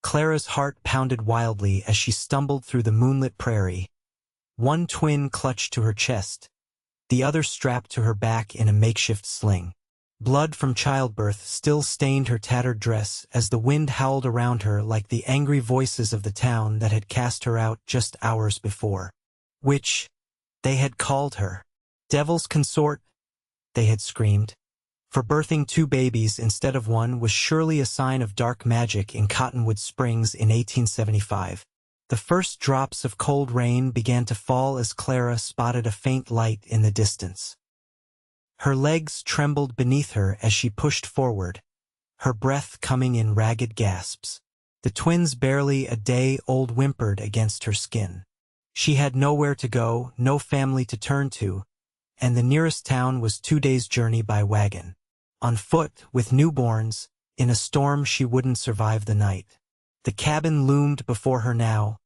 Clara's heart pounded wildly as she stumbled through the moonlit prairie. One twin clutched to her chest, the other strapped to her back in a makeshift sling. Blood from childbirth still stained her tattered dress as the wind howled around her like the angry voices of the town that had cast her out just hours before. Witch, they had called her. Devil's consort, they had screamed. For birthing two babies instead of one was surely a sign of dark magic in Cottonwood Springs in 1875. The first drops of cold rain began to fall as Clara spotted a faint light in the distance. Her legs trembled beneath her as she pushed forward, her breath coming in ragged gasps. The twins, barely a day old, whimpered against her skin. She had nowhere to go, no family to turn to, and the nearest town was 2 days' journey by wagon. On foot, with newborns, in a storm she wouldn't survive the night. The cabin loomed before her now,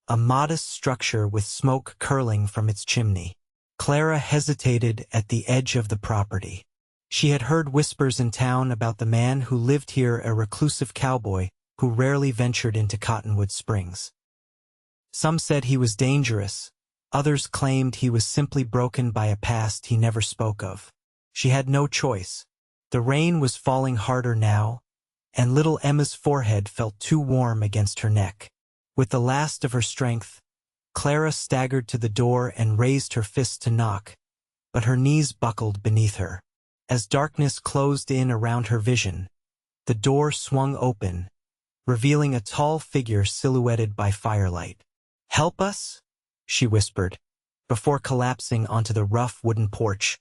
a modest structure with smoke curling from its chimney. Clara hesitated at the edge of the property. She had heard whispers in town about the man who lived here, a reclusive cowboy who rarely ventured into Cottonwood Springs. Some said he was dangerous, others claimed he was simply broken by a past he never spoke of. She had no choice. The rain was falling harder now, and little Emma's forehead felt too warm against her neck. With the last of her strength, Clara staggered to the door and raised her fist to knock, but her knees buckled beneath her. As darkness closed in around her vision, the door swung open, revealing a tall figure silhouetted by firelight. "Help us?" she whispered, before collapsing onto the rough wooden porch,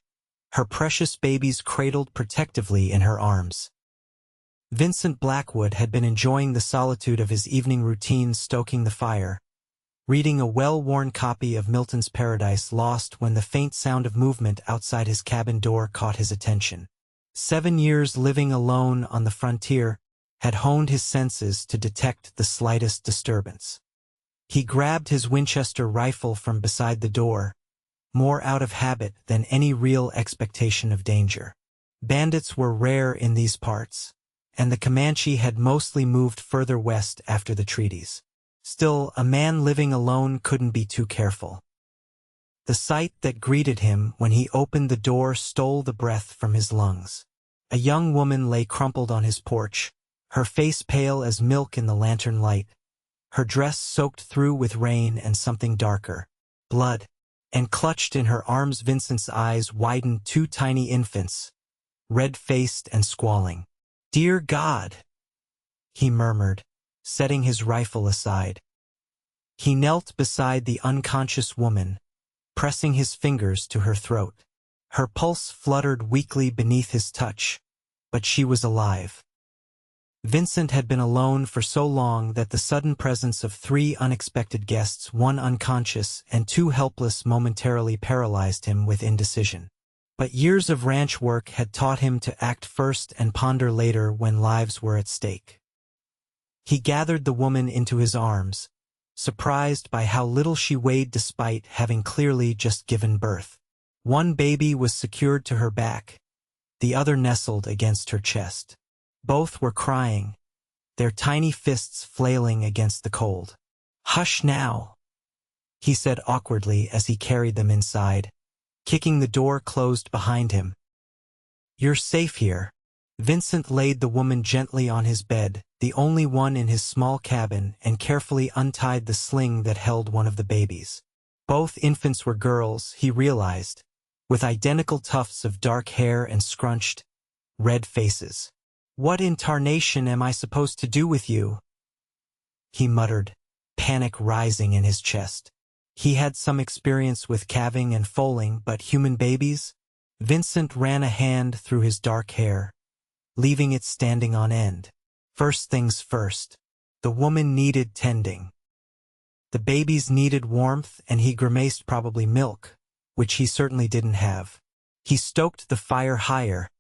her precious babies cradled protectively in her arms. Vincent Blackwood had been enjoying the solitude of his evening routine, stoking the fire, reading a well-worn copy of Milton's Paradise Lost, when the faint sound of movement outside his cabin door caught his attention. 7 years living alone on the frontier had honed his senses to detect the slightest disturbance. He grabbed his Winchester rifle from beside the door, more out of habit than any real expectation of danger. Bandits were rare in these parts, and the Comanche had mostly moved further west after the treaties. Still, a man living alone couldn't be too careful. The sight that greeted him when he opened the door stole the breath from his lungs. A young woman lay crumpled on his porch, her face pale as milk in the lantern light, her dress soaked through with rain and something darker, blood, and clutched in her arms Vincent's eyes widened. 2 tiny infants, red-faced and squalling. "Dear God," he murmured, setting his rifle aside. He knelt beside the unconscious woman, pressing his fingers to her throat. Her pulse fluttered weakly beneath his touch, but she was alive. Vincent had been alone for so long that the sudden presence of 3 unexpected guests, 1 unconscious and 2 helpless, momentarily paralyzed him with indecision. But years of ranch work had taught him to act first and ponder later when lives were at stake. He gathered the woman into his arms, surprised by how little she weighed despite having clearly just given birth. 1 baby was secured to her back, the other nestled against her chest. Both were crying, their tiny fists flailing against the cold. "Hush now," he said awkwardly as he carried them inside, kicking the door closed behind him. "You're safe here." Vincent laid the woman gently on his bed, the only one in his small cabin, and carefully untied the sling that held one of the babies. Both infants were girls, he realized, with identical tufts of dark hair and scrunched, red faces. "What in tarnation am I supposed to do with you?" he muttered, panic rising in his chest. He had some experience with calving and foaling, but human babies? Vincent ran a hand through his dark hair, leaving it standing on end. First things first. The woman needed tending. The babies needed warmth, and he grimaced, probably milk, which he certainly didn't have. He stoked the fire higher,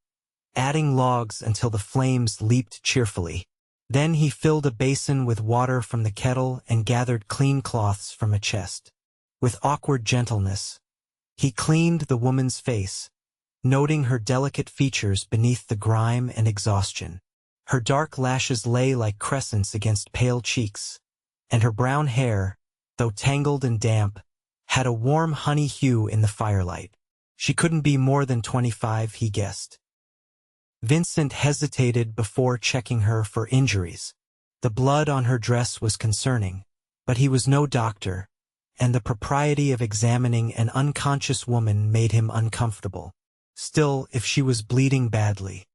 adding logs until the flames leaped cheerfully. Then he filled a basin with water from the kettle and gathered clean cloths from a chest. With awkward gentleness, he cleaned the woman's face, noting her delicate features beneath the grime and exhaustion. Her dark lashes lay like crescents against pale cheeks, and her brown hair, though tangled and damp, had a warm honey hue in the firelight. She couldn't be more than 25, he guessed. Vincent hesitated before checking her for injuries. The blood on her dress was concerning, but he was no doctor, and the propriety of examining an unconscious woman made him uncomfortable. Still, if she was bleeding badly.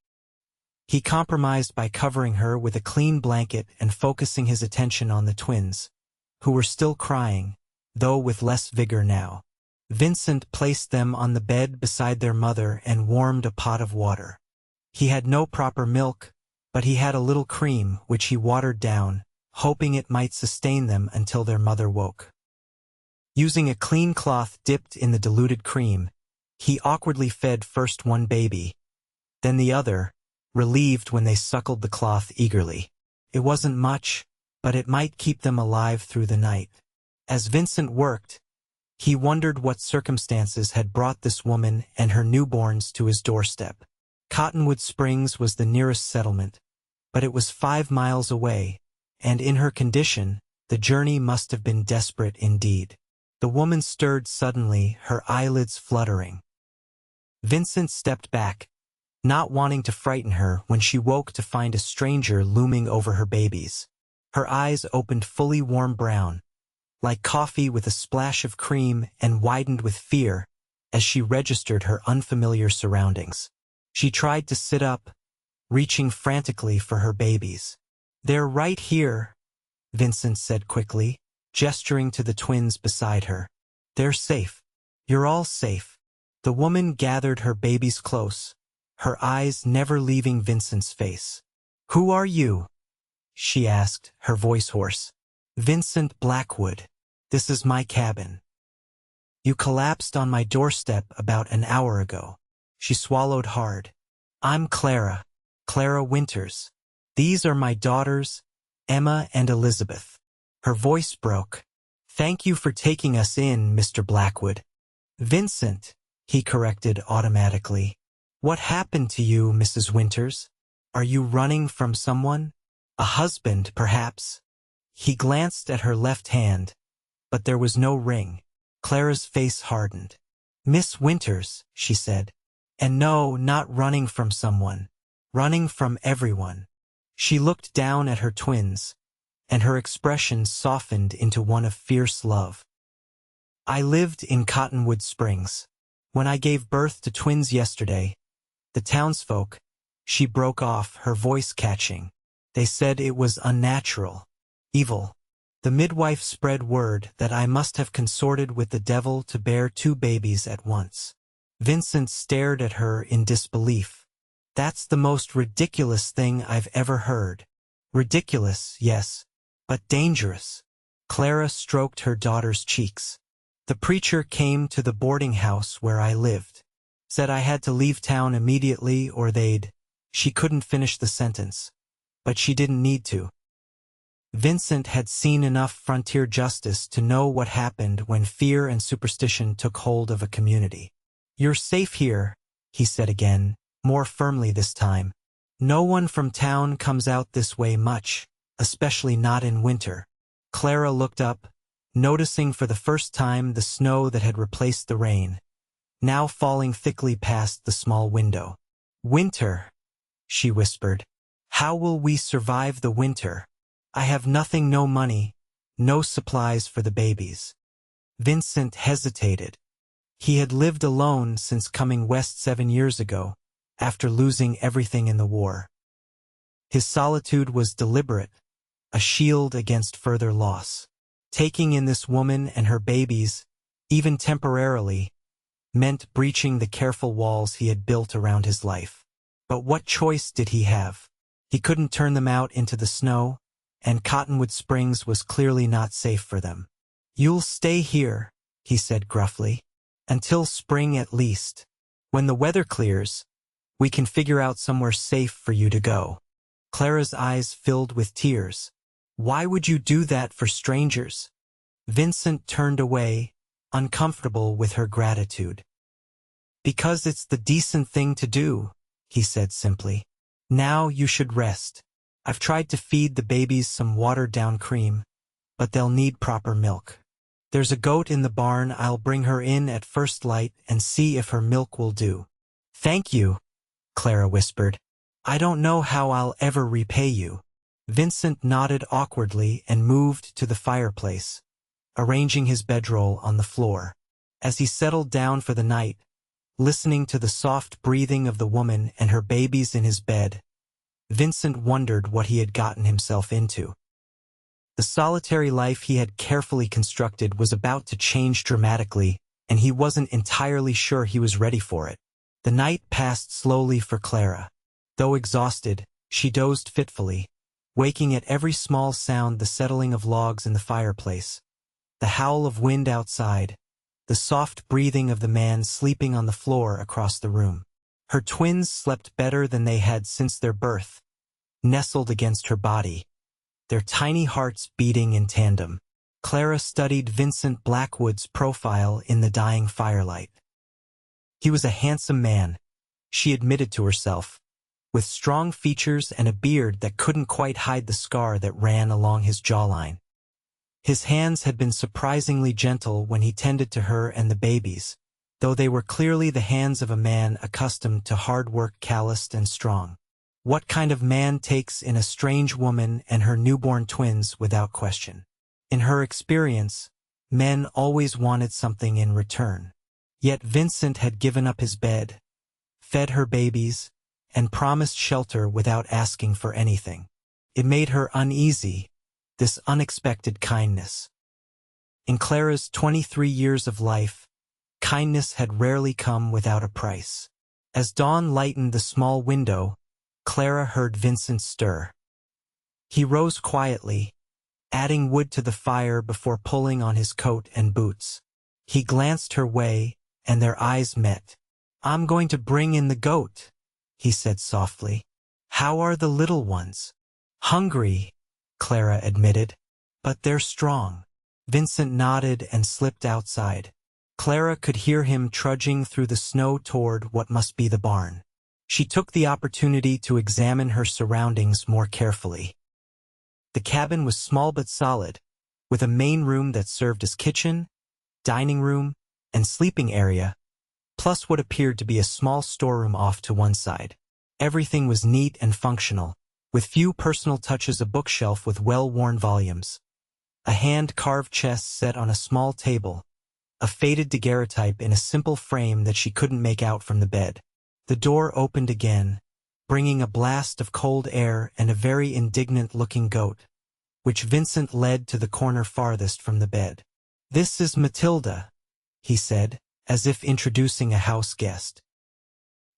He compromised by covering her with a clean blanket and focusing his attention on the twins, who were still crying, though with less vigor now. Vincent placed them on the bed beside their mother and warmed a pot of water. He had no proper milk, but he had a little cream which he watered down, hoping it might sustain them until their mother woke. Using a clean cloth dipped in the diluted cream, he awkwardly fed first one baby, then the other, relieved when they suckled the cloth eagerly. It wasn't much, but it might keep them alive through the night. As Vincent worked, he wondered what circumstances had brought this woman and her newborns to his doorstep. Cottonwood Springs was the nearest settlement, but it was 5 miles away, and in her condition, the journey must have been desperate indeed. The woman stirred suddenly, her eyelids fluttering. Vincent stepped back, not wanting to frighten her when she woke to find a stranger looming over her babies. Her eyes opened fully warm brown, like coffee with a splash of cream, and widened with fear as she registered her unfamiliar surroundings. She tried to sit up, reaching frantically for her babies. "They're right here," Vincent said quickly, gesturing to the twins beside her. "They're safe. You're all safe." The woman gathered her babies close, her eyes never leaving Vincent's face. "Who are you?" she asked, her voice hoarse. "Vincent Blackwood. This is my cabin. You collapsed on my doorstep about an hour ago." She swallowed hard. "I'm Clara, Clara Winters. These are my daughters, Emma and Elizabeth." Her voice broke. "Thank you for taking us in, Mr. Blackwood." "Vincent," he corrected automatically. "What happened to you, Mrs. Winters? Are you running from someone? A husband, perhaps?" He glanced at her left hand, but there was no ring. Clara's face hardened. "Miss Winters," she said. "And no, not running from someone. Running from everyone." She looked down at her twins, and her expression softened into one of fierce love. "I lived in Cottonwood Springs. When I gave birth to twins yesterday, the townsfolk," she broke off, her voice catching. "They said it was unnatural, evil. The midwife spread word that I must have consorted with the devil to bear 2 babies at once." Vincent stared at her in disbelief. "That's the most ridiculous thing I've ever heard." "Ridiculous, yes, but dangerous." Clara stroked her daughter's cheeks. "The preacher came to the boarding house where I lived. Said I had to leave town immediately or they'd—" She couldn't finish the sentence, but she didn't need to. Vincent had seen enough frontier justice to know what happened when fear and superstition took hold of a community. "You're safe here," he said again, more firmly this time. "No one from town comes out this way much, especially not in winter." Clara looked up, noticing for the first time the snow that had replaced the rain, now falling thickly past the small window. "Winter," she whispered. "How will we survive the winter? I have nothing, no money, no supplies for the babies." Vincent hesitated. He had lived alone since coming west 7 years ago, after losing everything in the war. His solitude was deliberate, a shield against further loss. Taking in this woman and her babies, even temporarily, meant breaching the careful walls he had built around his life. But what choice did he have? He couldn't turn them out into the snow, and Cottonwood Springs was clearly not safe for them. "You'll stay here," he said gruffly. "Until spring at least. When the weather clears, we can figure out somewhere safe for you to go." Clara's eyes filled with tears. "Why would you do that for strangers?" Vincent turned away, uncomfortable with her gratitude. "Because it's the decent thing to do," he said simply. Now you should rest. I've tried to feed the babies some watered-down cream, but they'll need proper milk. There's a goat in the barn. I'll bring her in at first light and see if her milk will do." "Thank you," Clara whispered. "I don't know how I'll ever repay you." Vincent nodded awkwardly and moved to the fireplace, arranging his bedroll on the floor. As he settled down for the night, listening to the soft breathing of the woman and her babies in his bed, Vincent wondered what he had gotten himself into. The solitary life he had carefully constructed was about to change dramatically, and he wasn't entirely sure he was ready for it. The night passed slowly for Clara. Though exhausted, she dozed fitfully, waking at every small sound: the settling of logs in the fireplace, the howl of wind outside, the soft breathing of the man sleeping on the floor across the room. Her twins slept better than they had since their birth, nestled against her body, their tiny hearts beating in tandem. Clara studied Vincent Blackwood's profile in the dying firelight. He was a handsome man, she admitted to herself, with strong features and a beard that couldn't quite hide the scar that ran along his jawline. His hands had been surprisingly gentle when he tended to her and the babies, though they were clearly the hands of a man accustomed to hard work, calloused and strong. What kind of man takes in a strange woman and her newborn twins without question? In her experience, men always wanted something in return. Yet Vincent had given up his bed, fed her babies, and promised shelter without asking for anything. It made her uneasy, this unexpected kindness. In Clara's 23 years of life, kindness had rarely come without a price. As dawn lightened the small window, Clara heard Vincent stir. He rose quietly, adding wood to the fire before pulling on his coat and boots. He glanced her way, and their eyes met. "I'm going to bring in the goat," he said softly. "How are the little ones?" "Hungry," Clara admitted, "but they're strong." Vincent nodded and slipped outside. Clara could hear him trudging through the snow toward what must be the barn. She took the opportunity to examine her surroundings more carefully. The cabin was small but solid, with a main room that served as kitchen, dining room, and sleeping area, plus what appeared to be a small storeroom off to one side. Everything was neat and functional, with few personal touches: a bookshelf with well-worn volumes, a hand-carved chest set on a small table, a faded daguerreotype in a simple frame that she couldn't make out from the bed. The door opened again, bringing a blast of cold air and a very indignant-looking goat, which Vincent led to the corner farthest from the bed. "This is Matilda," he said, as if introducing a house guest.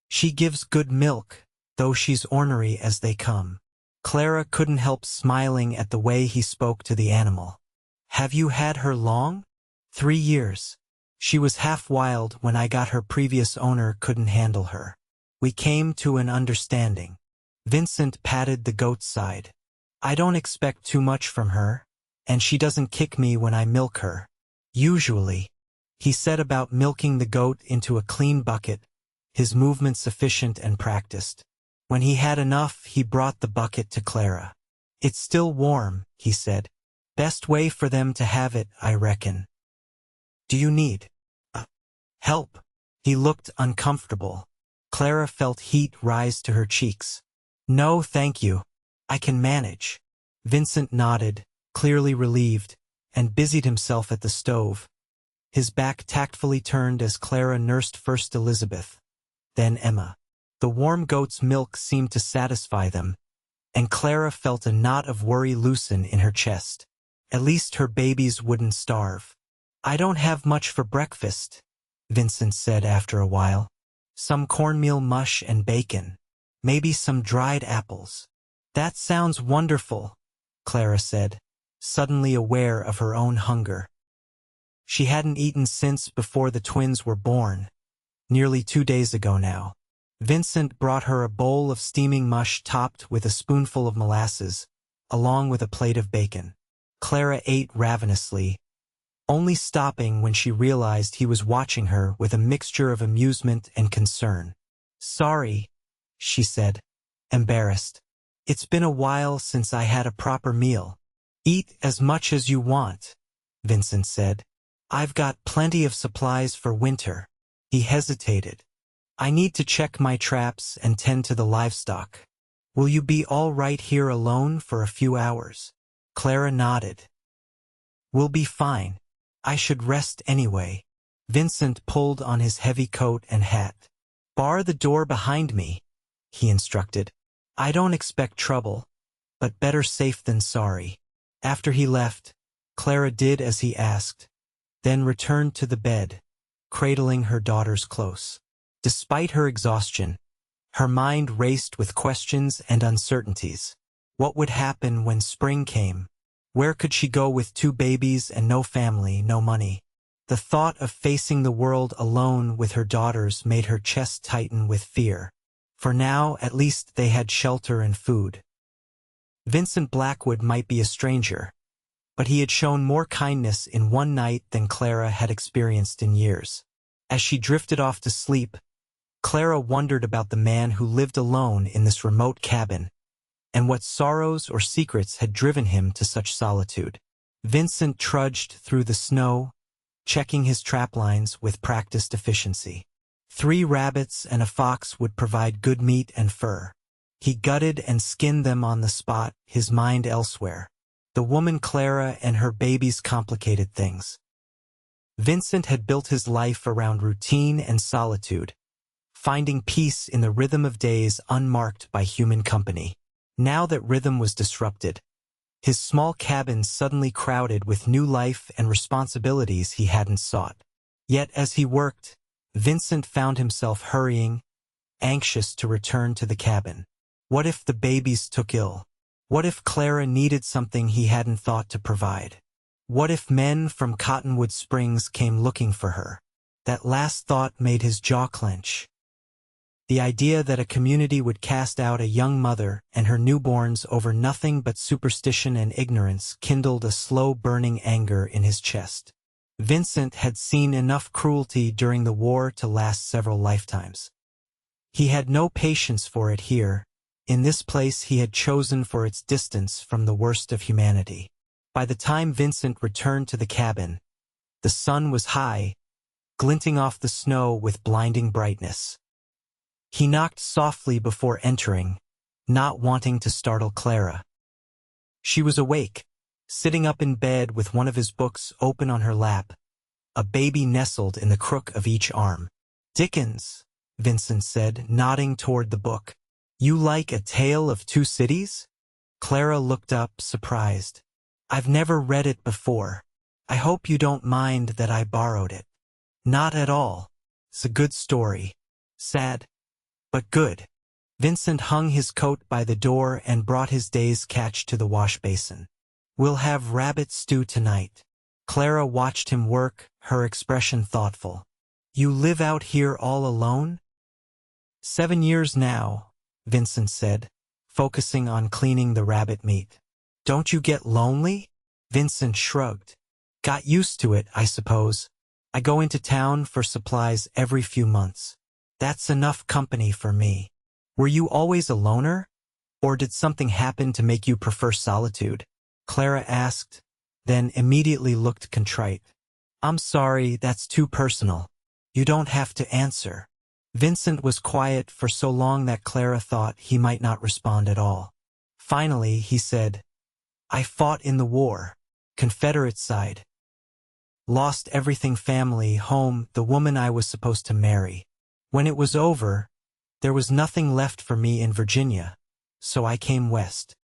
"She gives good milk, though she's ornery as they come." Clara couldn't help smiling at the way he spoke to the animal. "Have you had her long?" 3 years. She was half wild when I got her. Previous owner couldn't handle her. We came to an understanding." Vincent patted the goat's side. "I don't expect too much from her, and she doesn't kick me when I milk her. Usually." He set about milking the goat into a clean bucket, his movements efficient and practiced. When he had enough, he brought the bucket to Clara. "It's still warm," he said. "Best way for them to have it, I reckon. Do you need help?" He looked uncomfortable. Clara felt heat rise to her cheeks. "No, thank you. I can manage." Vincent nodded, clearly relieved, and busied himself at the stove, his back tactfully turned as Clara nursed first Elizabeth, then Emma. The warm goat's milk seemed to satisfy them, and Clara felt a knot of worry loosen in her chest. At least her babies wouldn't starve. "I don't have much for breakfast," Vincent said after a while. "Some cornmeal mush and bacon. Maybe some dried apples." "That sounds wonderful," Clara said, suddenly aware of her own hunger. She hadn't eaten since before the twins were born, nearly 2 days ago now. Vincent brought her a bowl of steaming mush topped with a spoonful of molasses, along with a plate of bacon. Clara ate ravenously, only stopping when she realized he was watching her with a mixture of amusement and concern. "Sorry," she said. embarrassed. "It's been a while since I had a proper meal." "Eat as much as you want," Vincent said. "I've got plenty of supplies for winter." He hesitated. "I need to check my traps and tend to the livestock. Will you be all right here alone for a few hours?" Clara nodded. "We'll be fine. I should rest anyway." Vincent pulled on his heavy coat and hat. "Bar the door behind me," he instructed. "I don't expect trouble, but better safe than sorry." After he left, Clara did as he asked, then returned to the bed, cradling her daughters close. Despite her exhaustion, her mind raced with questions and uncertainties. What would happen when spring came? Where could she go with 2 babies and no family, no money? The thought of facing the world alone with her daughters made her chest tighten with fear. For now, at least they had shelter and food. Vincent Blackwood might be a stranger, but he had shown more kindness in one night than Clara had experienced in years. As she drifted off to sleep, Clara wondered about the man who lived alone in this remote cabin, and what sorrows or secrets had driven him to such solitude. Vincent trudged through the snow, checking his trap lines with practiced efficiency. 3 rabbits and a fox would provide good meat and fur. He gutted and skinned them on the spot, his mind elsewhere. The woman Clara and her babies complicated things. Vincent had built his life around routine and solitude, finding peace in the rhythm of days unmarked by human company. Now that rhythm was disrupted, his small cabin suddenly crowded with new life and responsibilities he hadn't sought. Yet as he worked, Vincent found himself hurrying, anxious to return to the cabin. What if the babies took ill? What if Clara needed something he hadn't thought to provide? What if men from Cottonwood Springs came looking for her? That last thought made his jaw clench. The idea that a community would cast out a young mother and her newborns over nothing but superstition and ignorance kindled a slow-burning anger in his chest. Vincent had seen enough cruelty during the war to last several lifetimes. He had no patience for it here, in this place he had chosen for its distance from the worst of humanity. By the time Vincent returned to the cabin, the sun was high, glinting off the snow with blinding brightness. He knocked softly before entering, not wanting to startle Clara. She was awake, sitting up in bed with one of his books open on her lap, a baby nestled in the crook of each arm. "Dickens," Vincent said, nodding toward the book. "You like A Tale of Two Cities?" Clara looked up, surprised. "I've never read it before. I hope you don't mind that I borrowed it." "Not at all. It's a good story. Sad, but good." Vincent hung his coat by the door and brought his day's catch to the wash basin. "We'll have rabbit stew tonight." Clara watched him work, her expression thoughtful. "You live out here all alone?" "7 years now," Vincent said, focusing on cleaning the rabbit meat. "Don't you get lonely?" Vincent shrugged. "Got used to it, I suppose. I go into town for supplies every few months. That's enough company for me." "Were you always a loner? Or did something happen to make you prefer solitude?" Clara asked, then immediately looked contrite. "I'm sorry, that's too personal. You don't have to answer." Vincent was quiet for so long that Clara thought he might not respond at all. Finally, he said, "I fought in the war, Confederate side. Lost everything, family, home, the woman I was supposed to marry. When it was over, there was nothing left for me in Virginia, so I came west."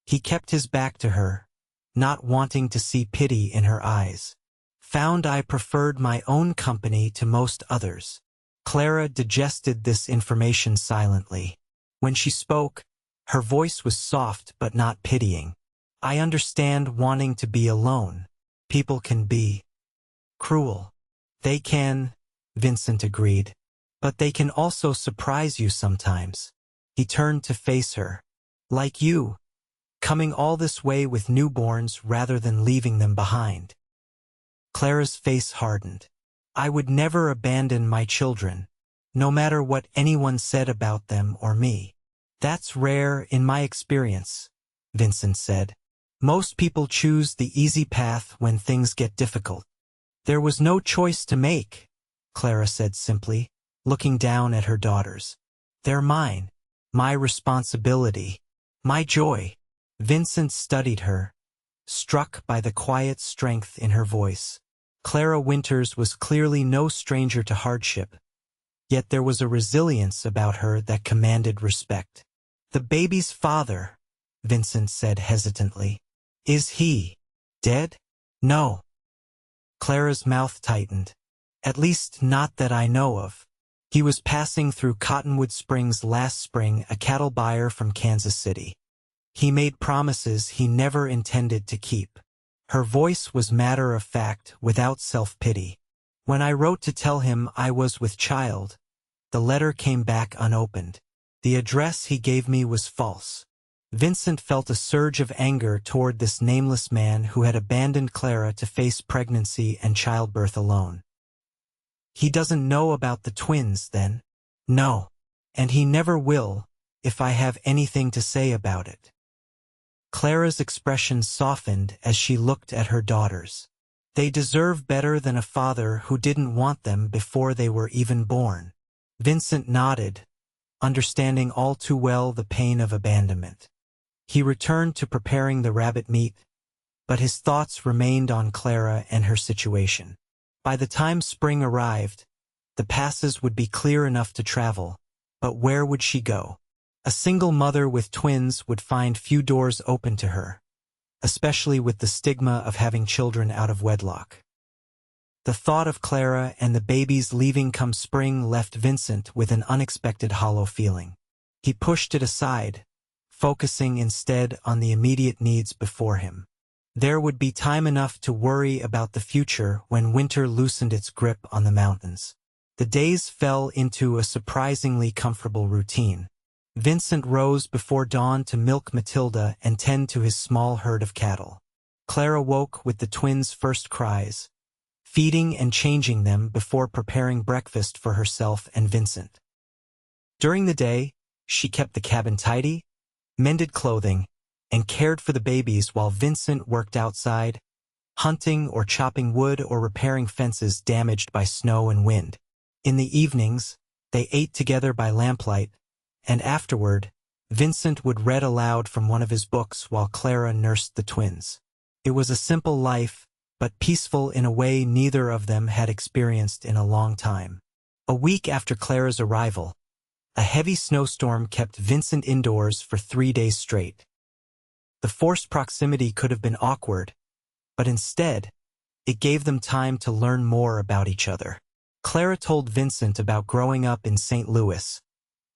He kept his back to her, not wanting to see pity in her eyes. "Found I preferred my own company to most others." Clara digested this information silently. When she spoke, her voice was soft but not pitying. "I understand wanting to be alone. People can be cruel." "They can," Vincent agreed. "But they can also surprise you sometimes." He turned to face her. "Like you, coming all this way with newborns rather than leaving them behind." Clara's face hardened. "I would never abandon my children, no matter what anyone said about them or me." That's rare in my experience, Vincent said. Most people choose the easy path when things get difficult. There was no choice to make, Clara said simply, looking down at her daughters. They're mine, my responsibility, my joy. Vincent studied her, struck by the quiet strength in her voice. Clara Winters was clearly no stranger to hardship, yet there was a resilience about her that commanded respect. The baby's father, Vincent said hesitantly. Is he dead? No. Clara's mouth tightened. At least not that I know of. He was passing through Cottonwood Springs last spring, a cattle buyer from Kansas City. He made promises he never intended to keep. Her voice was matter-of-fact, without self-pity. When I wrote to tell him I was with child, the letter came back unopened. The address he gave me was false. Vincent felt a surge of anger toward this nameless man who had abandoned Clara to face pregnancy and childbirth alone. He doesn't know about the twins, then? No. And he never will, if I have anything to say about it. Clara's expression softened as she looked at her daughters. They deserve better than a father who didn't want them before they were even born. Vincent nodded, understanding all too well the pain of abandonment. He returned to preparing the rabbit meat, but his thoughts remained on Clara and her situation. By the time spring arrived, the passes would be clear enough to travel, but where would she go? A single mother with twins would find few doors open to her, especially with the stigma of having children out of wedlock. The thought of Clara and the babies leaving come spring left Vincent with an unexpected hollow feeling. He pushed it aside, focusing instead on the immediate needs before him. There would be time enough to worry about the future when winter loosened its grip on the mountains. The days fell into a surprisingly comfortable routine. Vincent rose before dawn to milk Matilda and tend to his small herd of cattle. Clara woke with the twins' first cries, feeding and changing them before preparing breakfast for herself and Vincent. During the day, she kept the cabin tidy, mended clothing, and cared for the babies while Vincent worked outside, hunting or chopping wood or repairing fences damaged by snow and wind. In the evenings, they ate together by lamplight, and afterward, Vincent would read aloud from one of his books while Clara nursed the twins. It was a simple life, but peaceful in a way neither of them had experienced in a long time. A week after Clara's arrival, a heavy snowstorm kept Vincent indoors for 3 days straight. The forced proximity could have been awkward, but instead, it gave them time to learn more about each other. Clara told Vincent about growing up in St. Louis,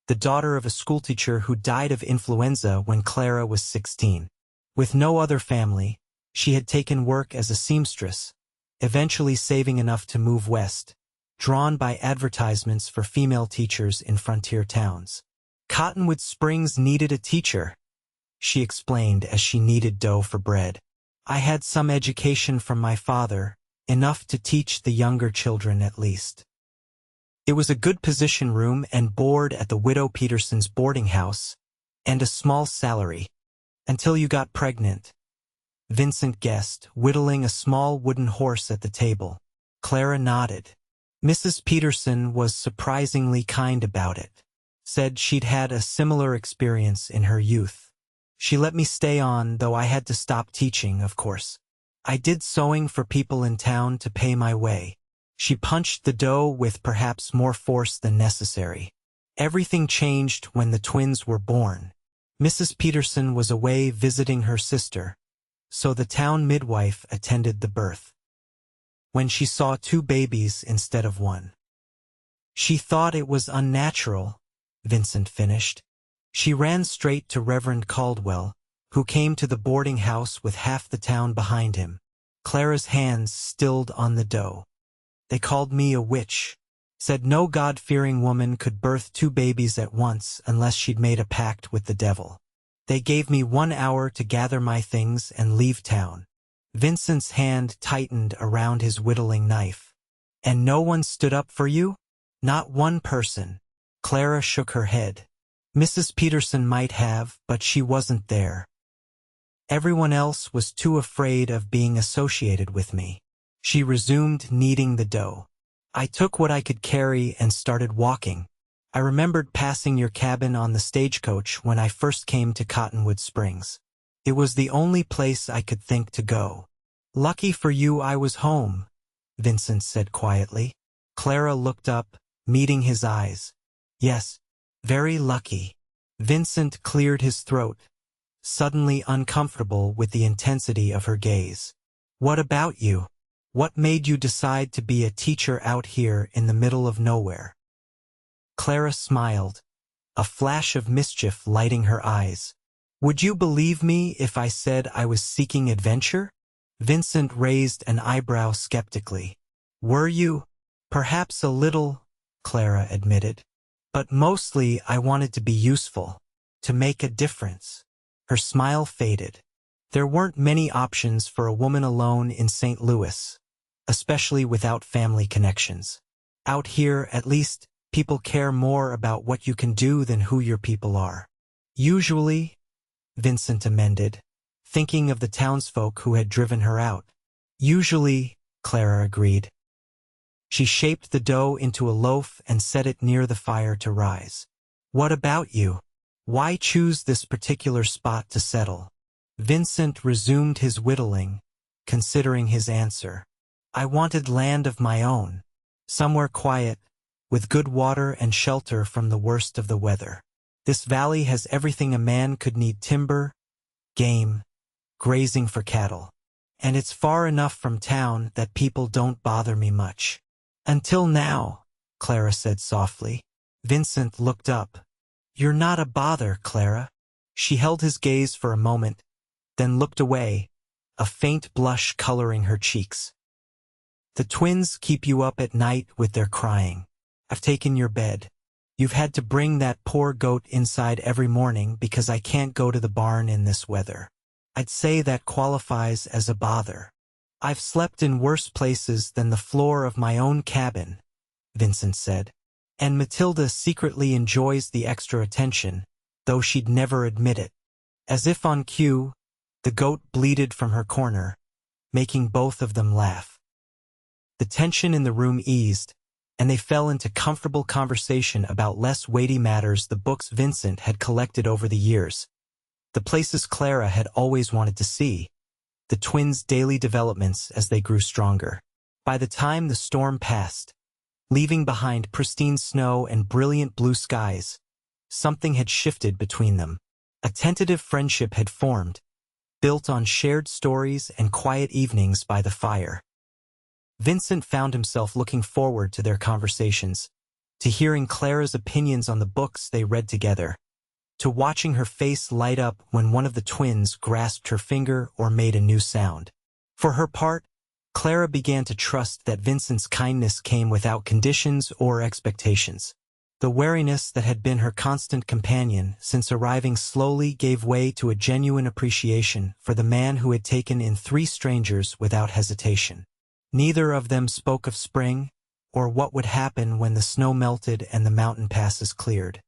the daughter of a schoolteacher who died of influenza when Clara was 16. With no other family, she had taken work as a seamstress, eventually saving enough to move west, drawn by advertisements for female teachers in frontier towns. Cottonwood Springs needed a teacher, she explained as she kneaded dough for bread. I had some education from my father, enough to teach the younger children at least. It was a good position room and board at the widow Peterson's boarding house, and a small salary. Until you got pregnant, Vincent guessed, whittling a small wooden horse at the table. Clara nodded. Mrs. Peterson was surprisingly kind about it. Said she'd had a similar experience in her youth. She let me stay on, though I had to stop teaching, of course. I did sewing for people in town to pay my way. She punched the dough with perhaps more force than necessary. Everything changed when the twins were born. Mrs. Peterson was away visiting her sister, so the town midwife attended the birth. When she saw 2 babies instead of 1. She thought it was unnatural, Vincent finished. She ran straight to Reverend Caldwell, who came to the boarding house with half the town behind him. Clara's hands stilled on the dough. They called me a witch. Said no God-fearing woman could birth 2 babies at once unless she'd made a pact with the devil. They gave me 1 hour to gather my things and leave town. Vincent's hand tightened around his whittling knife. And no one stood up for you? Not one person. Clara shook her head. Mrs. Peterson might have, but she wasn't there. Everyone else was too afraid of being associated with me. She resumed kneading the dough. I took what I could carry and started walking. I remembered passing your cabin on the stagecoach when I first came to Cottonwood Springs. It was the only place I could think to go. Lucky for you I was home, Vincent said quietly. Clara looked up, meeting his eyes. Yes, very lucky. Vincent cleared his throat, suddenly uncomfortable with the intensity of her gaze. What about you? What made you decide to be a teacher out here in the middle of nowhere? Clara smiled, a flash of mischief lighting her eyes. Would you believe me if I said I was seeking adventure? Vincent raised an eyebrow skeptically. Were you? Perhaps a little, Clara admitted. But mostly I wanted to be useful, to make a difference. Her smile faded. There weren't many options for a woman alone in St. Louis, especially without family connections. Out here, at least, people care more about what you can do than who your people are. Usually, Vincent amended, thinking of the townsfolk who had driven her out. Usually, Clara agreed. She shaped the dough into a loaf and set it near the fire to rise. What about you? Why choose this particular spot to settle? Vincent resumed his whittling, considering his answer. I wanted land of my own, somewhere quiet, with good water and shelter from the worst of the weather. This valley has everything a man could need: timber, game, grazing for cattle. And it's far enough from town that people don't bother me much. Until now, Clara said softly. Vincent looked up. You're not a bother, Clara. She held his gaze for a moment, then looked away, a faint blush coloring her cheeks. The twins keep you up at night with their crying. I've taken your bed. You've had to bring that poor goat inside every morning because I can't go to the barn in this weather. I'd say that qualifies as a bother. I've slept in worse places than the floor of my own cabin, Vincent said. And Matilda secretly enjoys the extra attention, though she'd never admit it. As if on cue, the goat bleated from her corner, making both of them laugh. The tension in the room eased, and they fell into comfortable conversation about less weighty matters: the books Vincent had collected over the years, the places Clara had always wanted to see, the twins' daily developments as they grew stronger. By the time the storm passed, leaving behind pristine snow and brilliant blue skies, something had shifted between them. A tentative friendship had formed, built on shared stories and quiet evenings by the fire. Vincent found himself looking forward to their conversations, to hearing Clara's opinions on the books they read together, to watching her face light up when one of the twins grasped her finger or made a new sound. For her part, Clara began to trust that Vincent's kindness came without conditions or expectations. The wariness that had been her constant companion since arriving slowly gave way to a genuine appreciation for the man who had taken in 3 strangers without hesitation. Neither of them spoke of spring, or what would happen when the snow melted and the mountain passes cleared.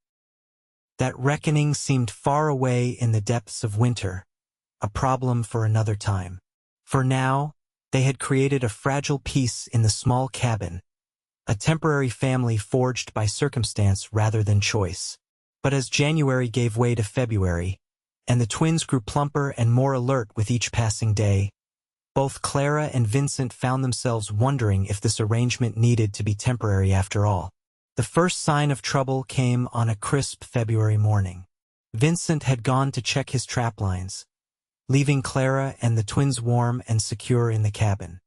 That reckoning seemed far away in the depths of winter, a problem for another time. For now, they had created a fragile peace in the small cabin, a temporary family forged by circumstance rather than choice. But as January gave way to February, and the twins grew plumper and more alert with each passing day, both Clara and Vincent found themselves wondering if this arrangement needed to be temporary after all. The first sign of trouble came on a crisp February morning. Vincent had gone to check his trap lines, leaving Clara and the twins warm and secure in the cabin.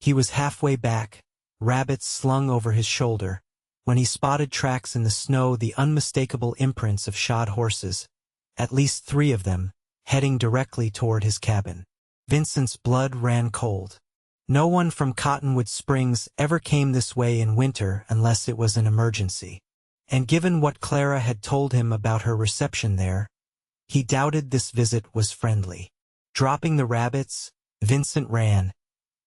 He was halfway back, rabbits slung over his shoulder, when he spotted tracks in the snow, the unmistakable imprints of shod horses, at least 3 of them, heading directly toward his cabin. Vincent's blood ran cold. No one from Cottonwood Springs ever came this way in winter unless it was an emergency. And given what Clara had told him about her reception there, he doubted this visit was friendly. Dropping the rabbits, Vincent ran,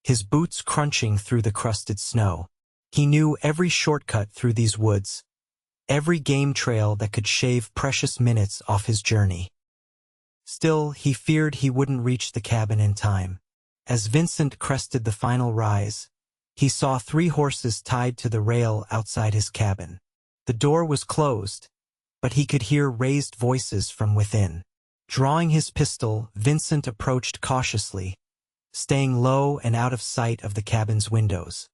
his boots crunching through the crusted snow. He knew every shortcut through these woods, every game trail that could shave precious minutes off his journey. Still, he feared he wouldn't reach the cabin in time. As Vincent crested the final rise, he saw 3 horses tied to the rail outside his cabin. The door was closed, but he could hear raised voices from within. Drawing his pistol, Vincent approached cautiously, staying low and out of sight of the cabin's windows.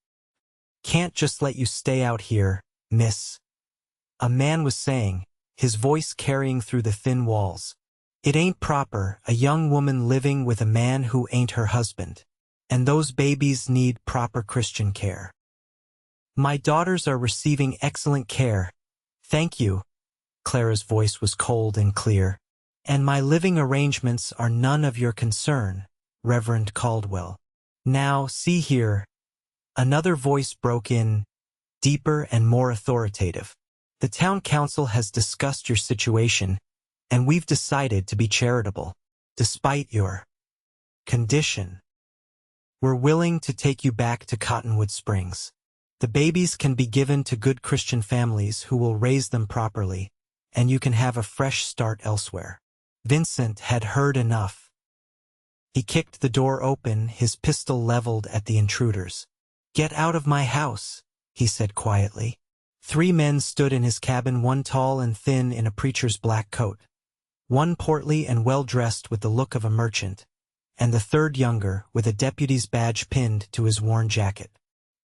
"Can't just let you stay out here, miss," a man was saying, his voice carrying through the thin walls. "It ain't proper, a young woman living with a man who ain't her husband. And those babies need proper Christian care." "My daughters are receiving excellent care, thank you." Clara's voice was cold and clear. "And my living arrangements are none of your concern, Reverend Caldwell." "Now, see here." Another voice broke in, deeper and more authoritative. "The town council has discussed your situation, and we've decided to be charitable, despite your condition. We're willing to take you back to Cottonwood Springs. The babies can be given to good Christian families who will raise them properly, and you can have a fresh start elsewhere." Vincent had heard enough. He kicked the door open, his pistol leveled at the intruders. "Get out of my house," he said quietly. 3 men stood in his cabin, one tall and thin in a preacher's black coat, one portly and well-dressed with the look of a merchant, and the third younger, with a deputy's badge pinned to his worn jacket.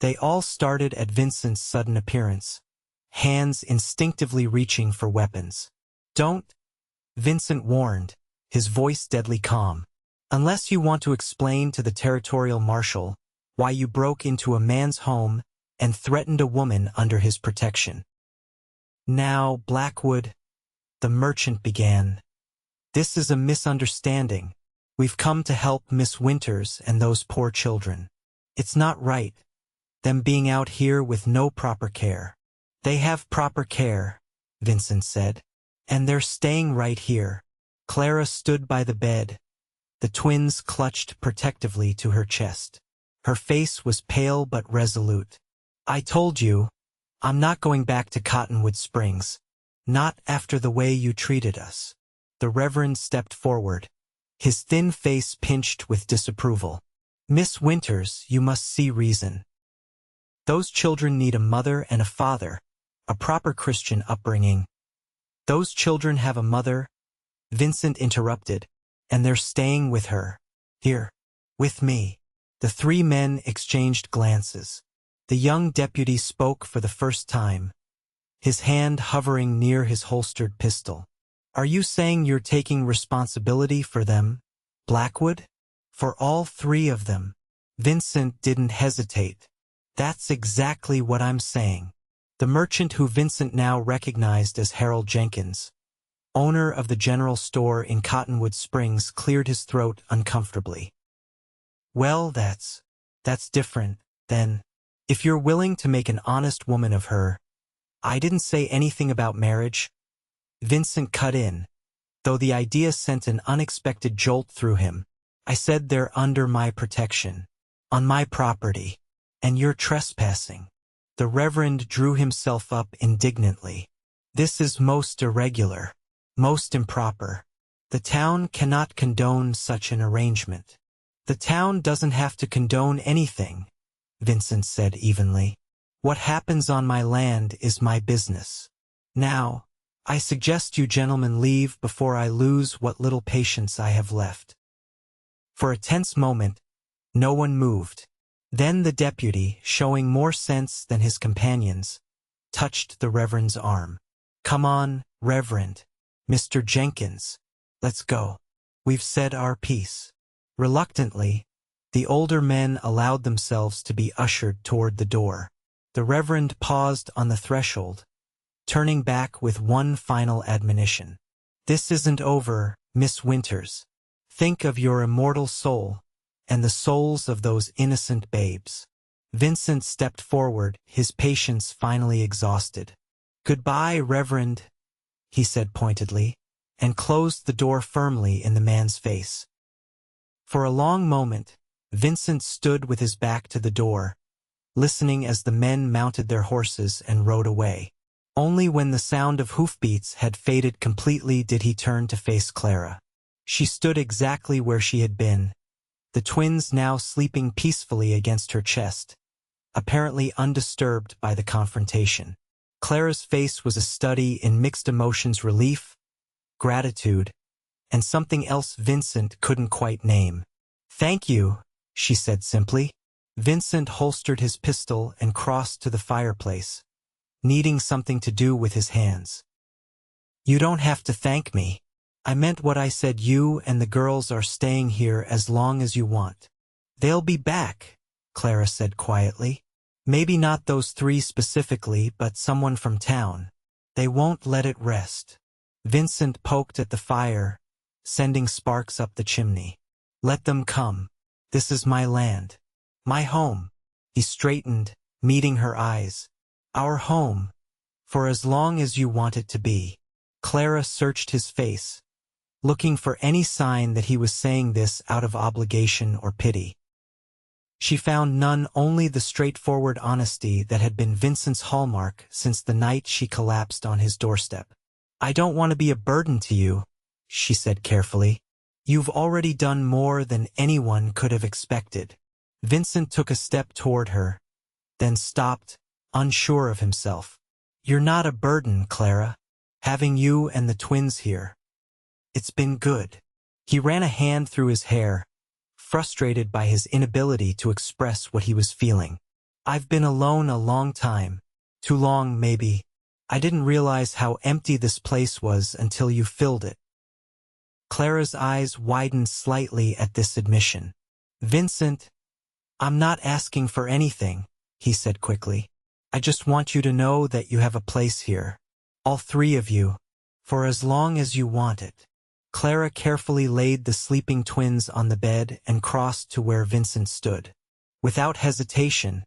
They all started at Vincent's sudden appearance, hands instinctively reaching for weapons. "Don't," Vincent warned, his voice deadly calm, "unless you want to explain to the territorial marshal why you broke into a man's home and threatened a woman under his protection." "Now, Blackwood," the merchant began, "this is a misunderstanding. We've come to help Miss Winters and those poor children. It's not right, them being out here with no proper care." "They have proper care," Vincent said, "and they're staying right here." Clara stood by the bed, the twins clutched protectively to her chest. Her face was pale but resolute. "I told you, I'm not going back to Cottonwood Springs. Not after the way you treated us." The Reverend stepped forward, his thin face pinched with disapproval. "Miss Winters, you must see reason. Those children need a mother and a father, a proper Christian upbringing." "Those children have a mother," Vincent interrupted, "and they're staying with her. Here, with me." The 3 men exchanged glances. The young deputy spoke for the first time, his hand hovering near his holstered pistol. "Are you saying you're taking responsibility for them, Blackwood? For all 3 of them?" Vincent didn't hesitate. "That's exactly what I'm saying." The merchant, who Vincent now recognized as Harold Jenkins, owner of the general store in Cottonwood Springs, cleared his throat uncomfortably. "Well, that's different, then. If you're willing to make an honest woman of her—" "I didn't say anything about marriage," Vincent cut in, though the idea sent an unexpected jolt through him. "I said they're under my protection, on my property, and you're trespassing." The Reverend drew himself up indignantly. "This is most irregular, most improper. The town cannot condone such an arrangement." "The town doesn't have to condone anything," Vincent said evenly. "What happens on my land is my business. Now, I suggest you gentlemen leave before I lose what little patience I have left." For a tense moment, no one moved. Then the deputy, showing more sense than his companions, touched the Reverend's arm. "Come on, Reverend. Mr. Jenkins, let's go. We've said our piece." Reluctantly, the older men allowed themselves to be ushered toward the door. The Reverend paused on the threshold, turning back with one final admonition. "This isn't over, Miss Winters. Think of your immortal soul, and the souls of those innocent babes." Vincent stepped forward, his patience finally exhausted. "Goodbye, Reverend," he said pointedly, and closed the door firmly in the man's face. For a long moment, Vincent stood with his back to the door, listening as the men mounted their horses and rode away. Only when the sound of hoofbeats had faded completely did he turn to face Clara. She stood exactly where she had been, the twins now sleeping peacefully against her chest, apparently undisturbed by the confrontation. Clara's face was a study in mixed emotions: relief, gratitude, and something else Vincent couldn't quite name. "Thank you," she said simply. Vincent holstered his pistol and crossed to the fireplace, needing something to do with his hands. "You don't have to thank me. I meant what I said. You and the girls are staying here as long as you want." "They'll be back," Clara said quietly. "Maybe not those three specifically, but someone from town. They won't let it rest." Vincent poked at the fire, sending sparks up the chimney. "Let them come. This is my land. My home." He straightened, meeting her eyes. "Our home. For as long as you want it to be." Clara searched his face, looking for any sign that he was saying this out of obligation or pity. She found none, only the straightforward honesty that had been Vincent's hallmark since the night she collapsed on his doorstep. "I don't want to be a burden to you," she said carefully. "You've already done more than anyone could have expected." Vincent took a step toward her, then stopped, unsure of himself. "You're not a burden, Clara. Having you and the twins here, it's been good." He ran a hand through his hair, frustrated by his inability to express what he was feeling. "I've been alone a long time. Too long, maybe. I didn't realize how empty this place was until you filled it." Clara's eyes widened slightly at this admission. "Vincent, I'm not asking for anything," he said quickly. "I just want you to know that you have a place here. All three of you. For as long as you want it." Clara carefully laid the sleeping twins on the bed and crossed to where Vincent stood. Without hesitation,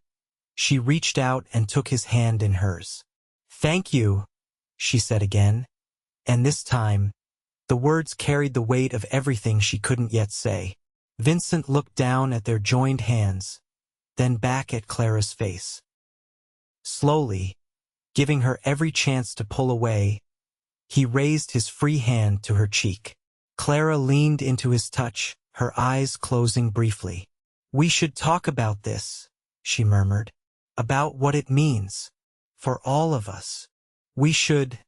she reached out and took his hand in hers. "Thank you," she said again, and this time, the words carried the weight of everything she couldn't yet say. Vincent looked down at their joined hands, then back at Clara's face. Slowly, giving her every chance to pull away, he raised his free hand to her cheek. Clara leaned into his touch, her eyes closing briefly. "We should talk about this," she murmured. "About what it means. For all of us." "We should,"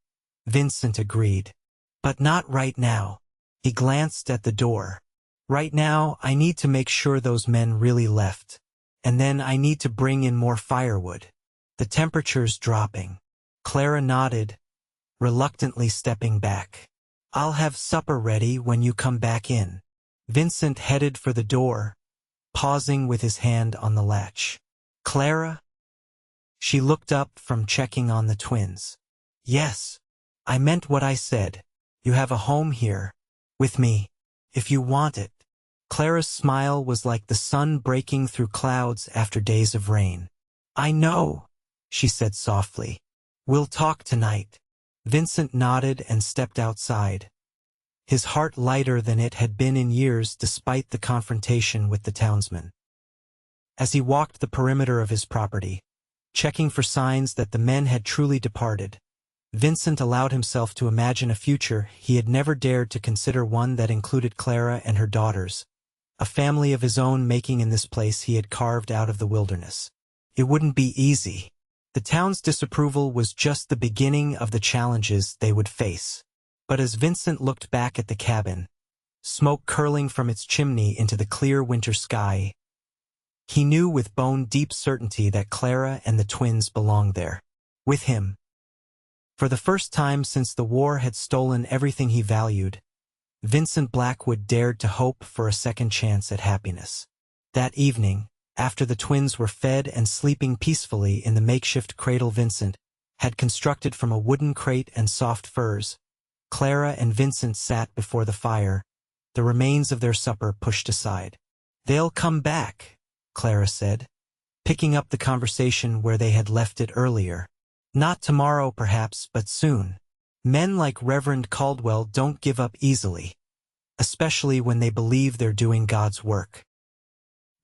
Vincent agreed. "But not right now." He glanced at the door. "Right now, I need to make sure those men really left. And then I need to bring in more firewood. The temperature's dropping." Clara nodded, reluctantly stepping back. "I'll have supper ready when you come back in." Vincent headed for the door, pausing with his hand on the latch. "Clara?" She looked up from checking on the twins. "Yes, I meant what I said. You have a home here, with me, if you want it." Clara's smile was like the sun breaking through clouds after days of rain. "I know," she said softly. "We'll talk tonight." Vincent nodded and stepped outside, his heart lighter than it had been in years despite the confrontation with the townsman. As he walked the perimeter of his property, checking for signs that the men had truly departed, Vincent allowed himself to imagine a future he had never dared to consider, one that included Clara and her daughters, a family of his own making in this place he had carved out of the wilderness. It wouldn't be easy. The town's disapproval was just the beginning of the challenges they would face. But as Vincent looked back at the cabin, smoke curling from its chimney into the clear winter sky, he knew with bone-deep certainty that Clara and the twins belonged there, with him. For the first time since the war had stolen everything he valued, Vincent Blackwood dared to hope for a second chance at happiness. That evening, after the twins were fed and sleeping peacefully in the makeshift cradle Vincent had constructed from a wooden crate and soft furs, Clara and Vincent sat before the fire, the remains of their supper pushed aside. "They'll come back," Clara said, picking up the conversation where they had left it earlier. "Not tomorrow perhaps, but soon. Men like Reverend Caldwell don't give up easily, especially when they believe they're doing God's work."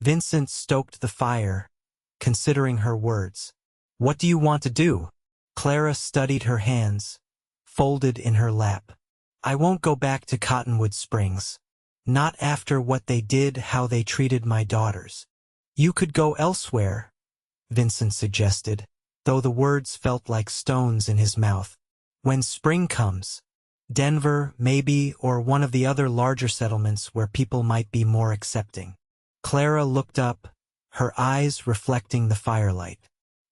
Vincent stoked the fire, considering her words. "What do you want to do?" Clara studied her hands, folded in her lap. I won't go back to Cottonwood Springs. Not after what they did, how they treated my daughters. You could go elsewhere, Vincent suggested, though the words felt like stones in his mouth. When spring comes. Denver, maybe, or one of the other larger settlements where people might be more accepting. Clara looked up, her eyes reflecting the firelight.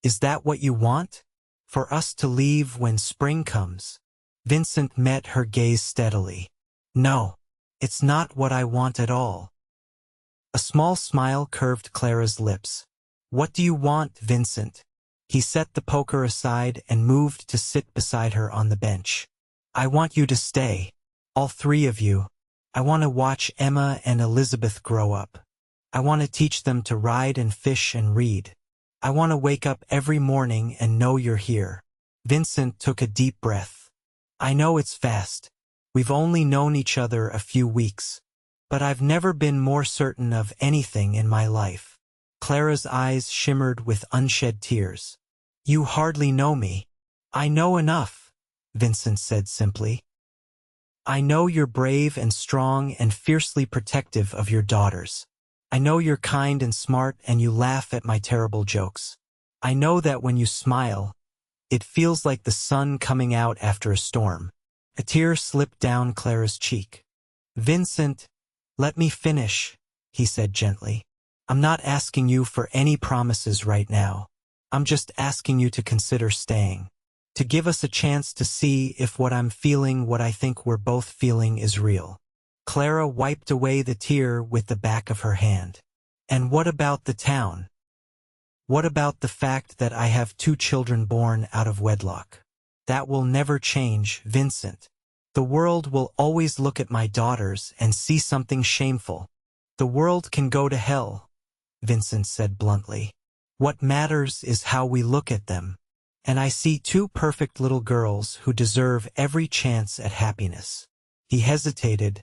Is that what you want? For us to leave when spring comes? Vincent met her gaze steadily. No, it's not what I want at all. A small smile curved Clara's lips. What do you want, Vincent? He set the poker aside and moved to sit beside her on the bench. I want you to stay. All three of you. I want to watch Emma and Elizabeth grow up. I want to teach them to ride and fish and read. I want to wake up every morning and know you're here. Vincent took a deep breath. I know it's fast. We've only known each other a few weeks. But I've never been more certain of anything in my life. Clara's eyes shimmered with unshed tears. You hardly know me. I know enough, Vincent said simply. I know you're brave and strong and fiercely protective of your daughters. I know you're kind and smart and you laugh at my terrible jokes. I know that when you smile, it feels like the sun coming out after a storm. A tear slipped down Clara's cheek. Vincent, let me finish, he said gently. I'm not asking you for any promises right now. I'm just asking you to consider staying. To give us a chance to see if what I'm feeling, what I think we're both feeling, is real. Clara wiped away the tear with the back of her hand. And what about the town? What about the fact that I have 2 children born out of wedlock? That will never change, Vincent. The world will always look at my daughters and see something shameful. The world can go to hell, Vincent said bluntly. What matters is how we look at them. And I see 2 perfect little girls who deserve every chance at happiness. He hesitated,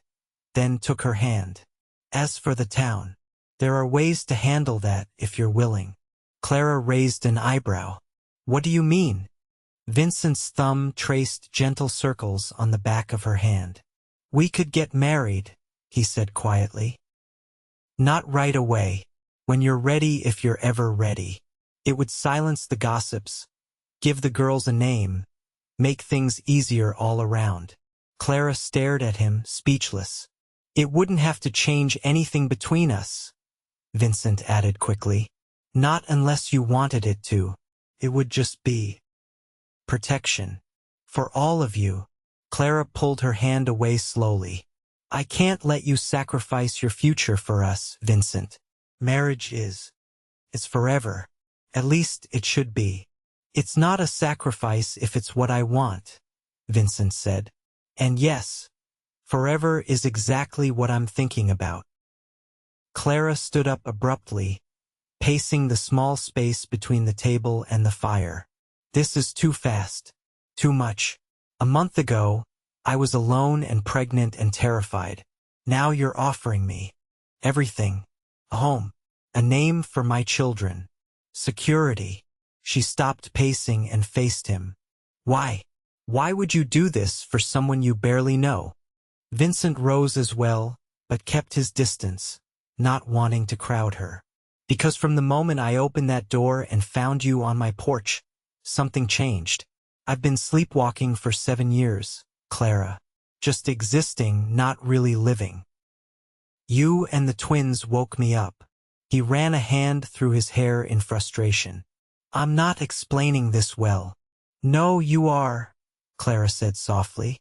then took her hand. As for the town, there are ways to handle that if you're willing. Clara raised an eyebrow. What do you mean? Vincent's thumb traced gentle circles on the back of her hand. We could get married, he said quietly. Not right away. When you're ready, if you're ever ready. It would silence the gossips. Give the girls a name, make things easier all around. Clara stared at him, speechless. It wouldn't have to change anything between us, Vincent added quickly. Not unless you wanted it to. It would just be protection. For all of you. Clara pulled her hand away slowly. I can't let you sacrifice your future for us, Vincent. Marriage it's forever. At least it should be. It's not a sacrifice if it's what I want, Vincent said. And yes, forever is exactly what I'm thinking about. Clara stood up abruptly, pacing the small space between the table and the fire. This is too fast. Too much. A month ago, I was alone and pregnant and terrified. Now you're offering me everything. A home. A name for my children. Security. She stopped pacing and faced him. Why? Why would you do this for someone you barely know? Vincent rose as well, but kept his distance, not wanting to crowd her. Because from the moment I opened that door and found you on my porch, something changed. I've been sleepwalking for 7 years, Clara. Just existing, not really living. You and the twins woke me up. He ran a hand through his hair in frustration. I'm not explaining this well. No, you are, Clara said softly.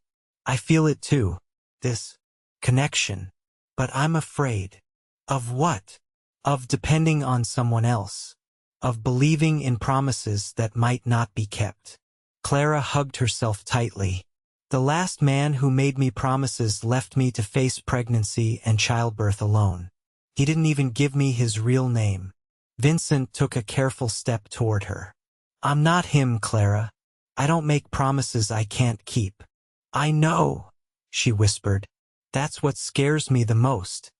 I feel it too. This connection. But I'm afraid. Of what? Of depending on someone else. Of believing in promises that might not be kept. Clara hugged herself tightly. The last man who made me promises left me to face pregnancy and childbirth alone. He didn't even give me his real name. Vincent took a careful step toward her. I'm not him, Clara. I don't make promises I can't keep. I know, she whispered. That's what scares me the most.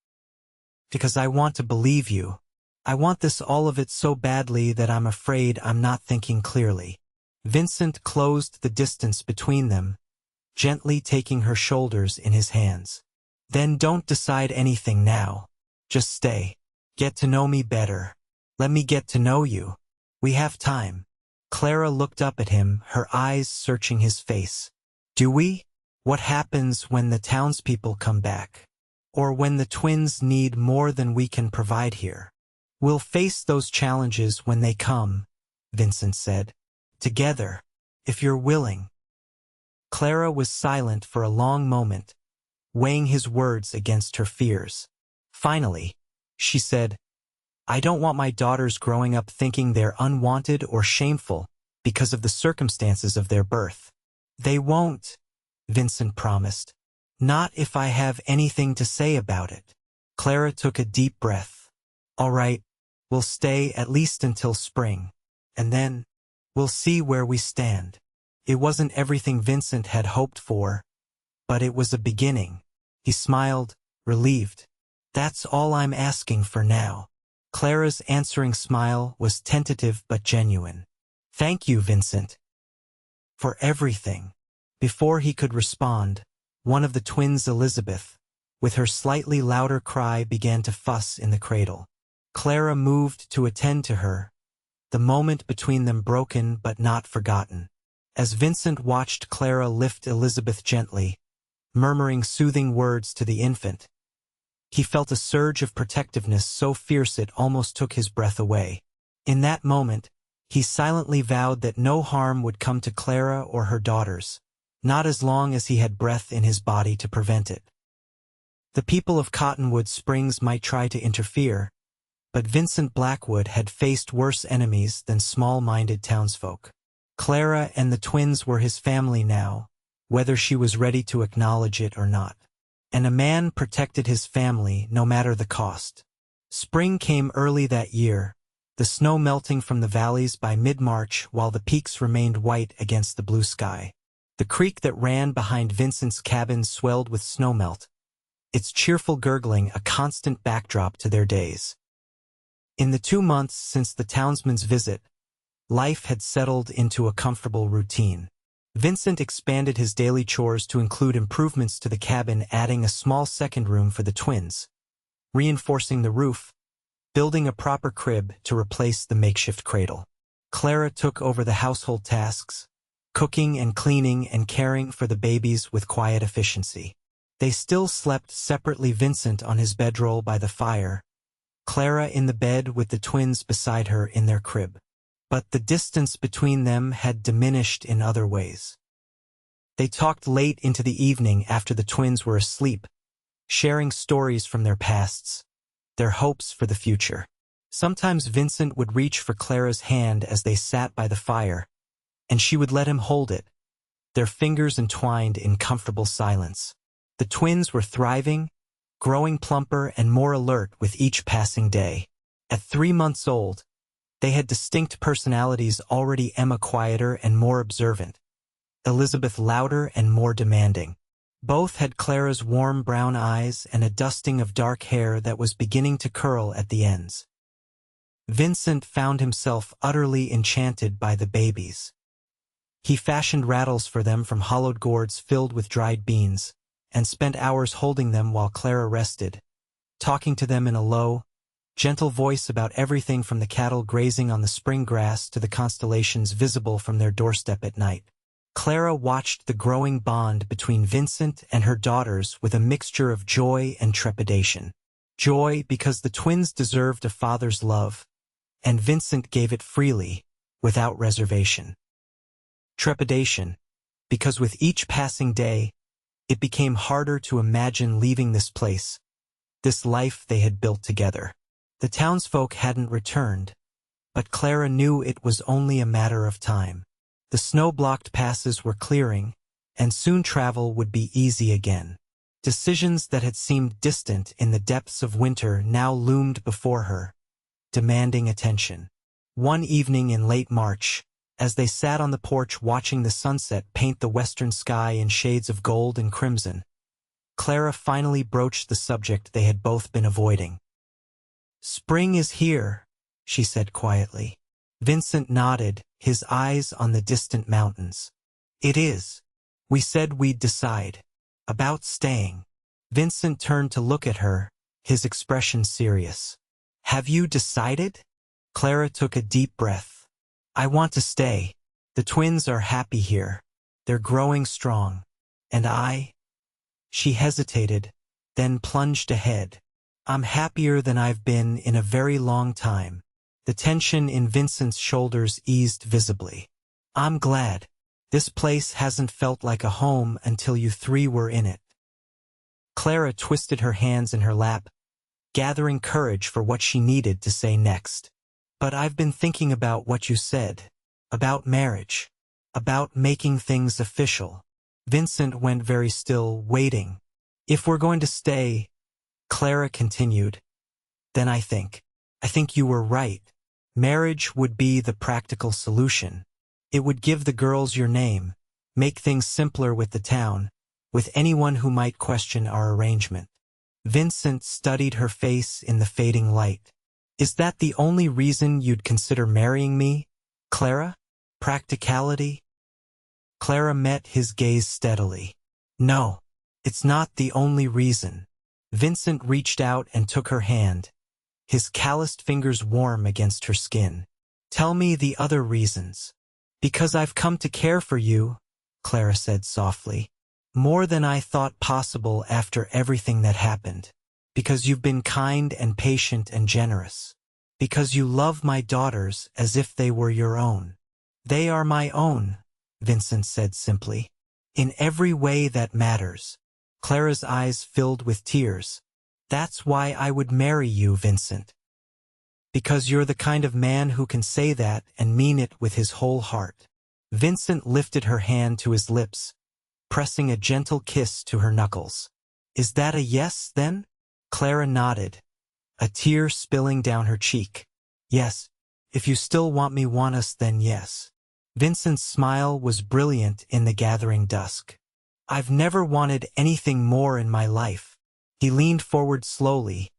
Because I want to believe you. I want this, all of it, so badly that I'm afraid I'm not thinking clearly. Vincent closed the distance between them, gently taking her shoulders in his hands. Then don't decide anything now. Just stay. Get to know me better. Let me get to know you. We have time. Clara looked up at him, her eyes searching his face. Do we? What happens when the townspeople come back? Or when the twins need more than we can provide here? We'll face those challenges when they come, Vincent said. Together, if you're willing. Clara was silent for a long moment, weighing his words against her fears. Finally, she said, I don't want my daughters growing up thinking they're unwanted or shameful because of the circumstances of their birth. They won't, Vincent promised. Not if I have anything to say about it. Clara took a deep breath. All right, we'll stay at least until spring, and then we'll see where we stand. It wasn't everything Vincent had hoped for, but it was a beginning. He smiled, relieved. That's all I'm asking for now. Clara's answering smile was tentative but genuine. Thank you, Vincent, for everything. Before he could respond, one of the twins, Elizabeth, with her slightly louder cry, began to fuss in the cradle. Clara moved to attend to her, the moment between them broken but not forgotten. As Vincent watched Clara lift Elizabeth gently, murmuring soothing words to the infant, he felt a surge of protectiveness so fierce it almost took his breath away. In that moment, he silently vowed that no harm would come to Clara or her daughters, not as long as he had breath in his body to prevent it. The people of Cottonwood Springs might try to interfere, but Vincent Blackwood had faced worse enemies than small-minded townsfolk. Clara and the twins were his family now, whether she was ready to acknowledge it or not. And a man protected his family no matter the cost. Spring came early that year, the snow melting from the valleys by mid-March while the peaks remained white against the blue sky. The creek that ran behind Vincent's cabin swelled with snowmelt, its cheerful gurgling a constant backdrop to their days. In the 2 months since the townsman's visit, life had settled into a comfortable routine. Vincent expanded his daily chores to include improvements to the cabin, adding a small second room for the twins, reinforcing the roof, building a proper crib to replace the makeshift cradle. Clara took over the household tasks, cooking and cleaning and caring for the babies with quiet efficiency. They still slept separately, Vincent on his bedroll by the fire, Clara in the bed with the twins beside her in their crib. But the distance between them had diminished in other ways. They talked late into the evening after the twins were asleep, sharing stories from their pasts, their hopes for the future. Sometimes Vincent would reach for Clara's hand as they sat by the fire, and she would let him hold it, their fingers entwined in comfortable silence. The twins were thriving, growing plumper and more alert with each passing day. At 3 months old, they had distinct personalities already: Emma quieter and more observant, Elizabeth louder and more demanding. Both had Clara's warm brown eyes and a dusting of dark hair that was beginning to curl at the ends. Vincent found himself utterly enchanted by the babies. He fashioned rattles for them from hollowed gourds filled with dried beans, and spent hours holding them while Clara rested, talking to them in a low, gentle voice about everything from the cattle grazing on the spring grass to the constellations visible from their doorstep at night. Clara watched the growing bond between Vincent and her daughters with a mixture of joy and trepidation. Joy because the twins deserved a father's love, and Vincent gave it freely, without reservation. Trepidation, because with each passing day, it became harder to imagine leaving this place, this life they had built together. The townsfolk hadn't returned, but Clara knew it was only a matter of time. The snow-blocked passes were clearing, and soon travel would be easy again. Decisions that had seemed distant in the depths of winter now loomed before her, demanding attention. One evening in late March, as they sat on the porch watching the sunset paint the western sky in shades of gold and crimson, Clara finally broached the subject they had both been avoiding. "Spring is here," she said quietly. Vincent nodded, his eyes on the distant mountains. It is. We said we'd decide. About staying. Vincent turned to look at her, his expression serious. Have you decided? Clara took a deep breath. I want to stay. The twins are happy here. They're growing strong. And I? She hesitated, then plunged ahead. I'm happier than I've been in a very long time. The tension in Vincent's shoulders eased visibly. I'm glad. This place hasn't felt like a home until you three were in it. Clara twisted her hands in her lap, gathering courage for what she needed to say next. But I've been thinking about what you said. About marriage. About making things official. Vincent went very still, waiting. If we're going to stay, Clara continued, then I think you were right. Marriage would be the practical solution. It would give the girls your name, make things simpler with the town, with anyone who might question our arrangement. Vincent studied her face in the fading light. Is that the only reason you'd consider marrying me, Clara? Practicality? Clara met his gaze steadily. No, it's not the only reason. Vincent reached out and took her hand, his calloused fingers warm against her skin. Tell me the other reasons. Because I've come to care for you, Clara said softly. More than I thought possible after everything that happened. Because you've been kind and patient and generous. Because you love my daughters as if they were your own. They are my own, Vincent said simply. In every way that matters. Clara's eyes filled with tears. That's why I would marry you, Vincent. Because you're the kind of man who can say that and mean it with his whole heart. Vincent lifted her hand to his lips, pressing a gentle kiss to her knuckles. Is that a yes, then? Clara nodded, a tear spilling down her cheek. Yes, if you still want us, then yes. Vincent's smile was brilliant in the gathering dusk. I've never wanted anything more in my life. He leaned forward slowly,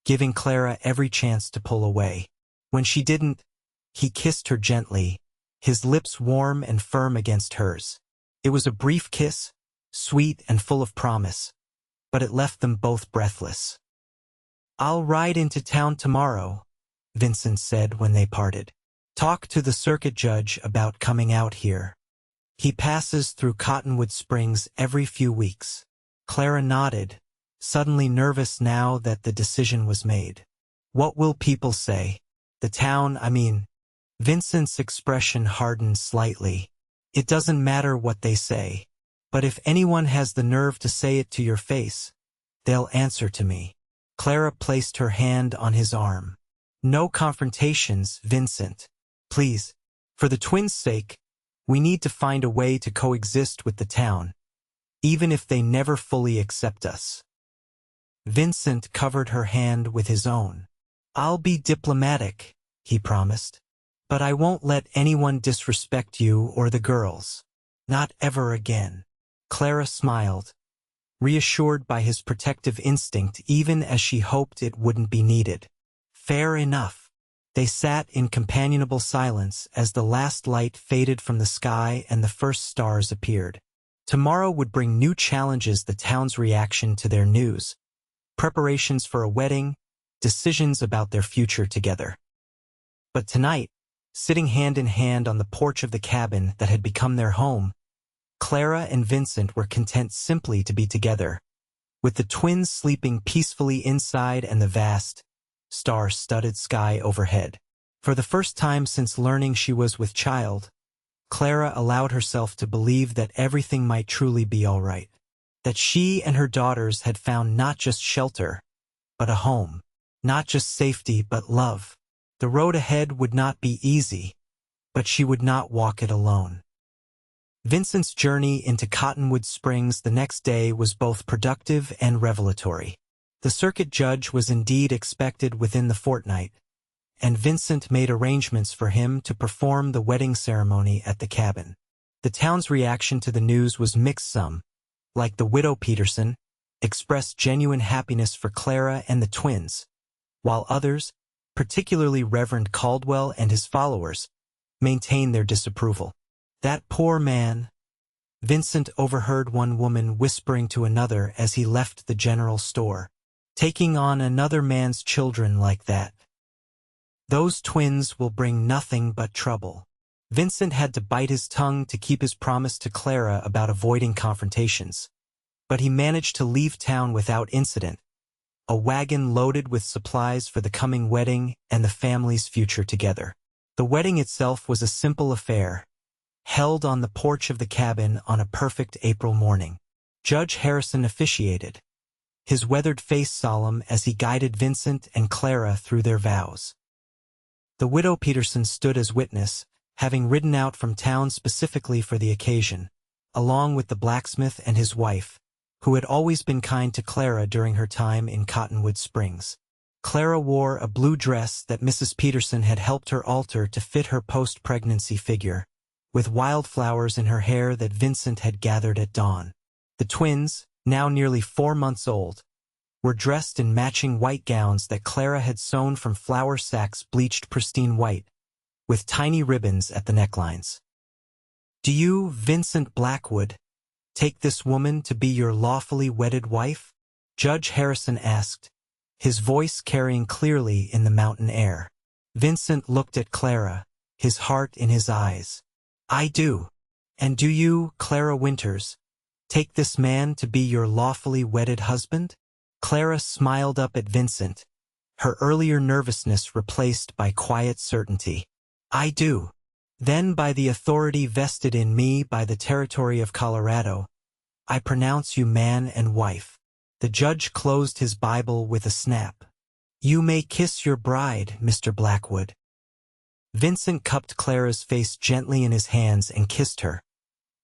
giving Clara every chance to pull away. When she didn't, he kissed her gently, his lips warm and firm against hers. It was a brief kiss, sweet and full of promise, but it left them both breathless. I'll ride into town tomorrow, Vincent said when they parted. Talk to the circuit judge about coming out here. He passes through Cottonwood Springs every few weeks. Clara nodded, suddenly nervous now that the decision was made. What will people say? The town, Vincent's expression hardened slightly. It doesn't matter what they say. But if anyone has the nerve to say it to your face, they'll answer to me. Clara placed her hand on his arm. No confrontations, Vincent. Please. For the twins' sake, we need to find a way to coexist with the town, even if they never fully accept us. Vincent covered her hand with his own. I'll be diplomatic, he promised. But I won't let anyone disrespect you or the girls. Not ever again. Clara smiled, reassured by his protective instinct even as she hoped it wouldn't be needed. Fair enough. They sat in companionable silence as the last light faded from the sky and the first stars appeared. Tomorrow would bring new challenges: the town's reaction to their news, preparations for a wedding, decisions about their future together. But tonight, sitting hand in hand on the porch of the cabin that had become their home, Clara and Vincent were content simply to be together, with the twins sleeping peacefully inside and the vast, star-studded sky overhead. For the first time since learning she was with child, Clara allowed herself to believe that everything might truly be all right, that she and her daughters had found not just shelter, but a home, not just safety, but love. The road ahead would not be easy, but she would not walk it alone. Vincent's journey into Cottonwood Springs the next day was both productive and revelatory. The circuit judge was indeed expected within the fortnight, and Vincent made arrangements for him to perform the wedding ceremony at the cabin. The town's reaction to the news was mixed. Some, like the widow Peterson, expressed genuine happiness for Clara and the twins, while others, particularly Reverend Caldwell and his followers, maintained their disapproval. "That poor man," Vincent overheard one woman whispering to another as he left the general store. "Taking on another man's children like that. Those twins will bring nothing but trouble." Vincent had to bite his tongue to keep his promise to Clara about avoiding confrontations, but he managed to leave town without incident, a wagon loaded with supplies for the coming wedding and the family's future together. The wedding itself was a simple affair, held on the porch of the cabin on a perfect April morning. Judge Harrison officiated, his weathered face solemn as he guided Vincent and Clara through their vows. The widow Peterson stood as witness, having ridden out from town specifically for the occasion, along with the blacksmith and his wife, who had always been kind to Clara during her time in Cottonwood Springs. Clara wore a blue dress that Mrs. Peterson had helped her alter to fit her post-pregnancy figure, with wildflowers in her hair that Vincent had gathered at dawn. The twins, now nearly 4 months old, were dressed in matching white gowns that Clara had sewn from flour sacks bleached pristine white, with tiny ribbons at the necklines. "Do you, Vincent Blackwood, take this woman to be your lawfully wedded wife?" Judge Harrison asked, his voice carrying clearly in the mountain air. Vincent looked at Clara, his heart in his eyes. "I do. And do you, Clara Winters, take this man to be your lawfully wedded husband?" Clara smiled up at Vincent, her earlier nervousness replaced by quiet certainty. "I do. Then by the authority vested in me by the territory of Colorado, I pronounce you man and wife." The judge closed his Bible with a snap. "You may kiss your bride, Mr. Blackwood." Vincent cupped Clara's face gently in his hands and kissed her,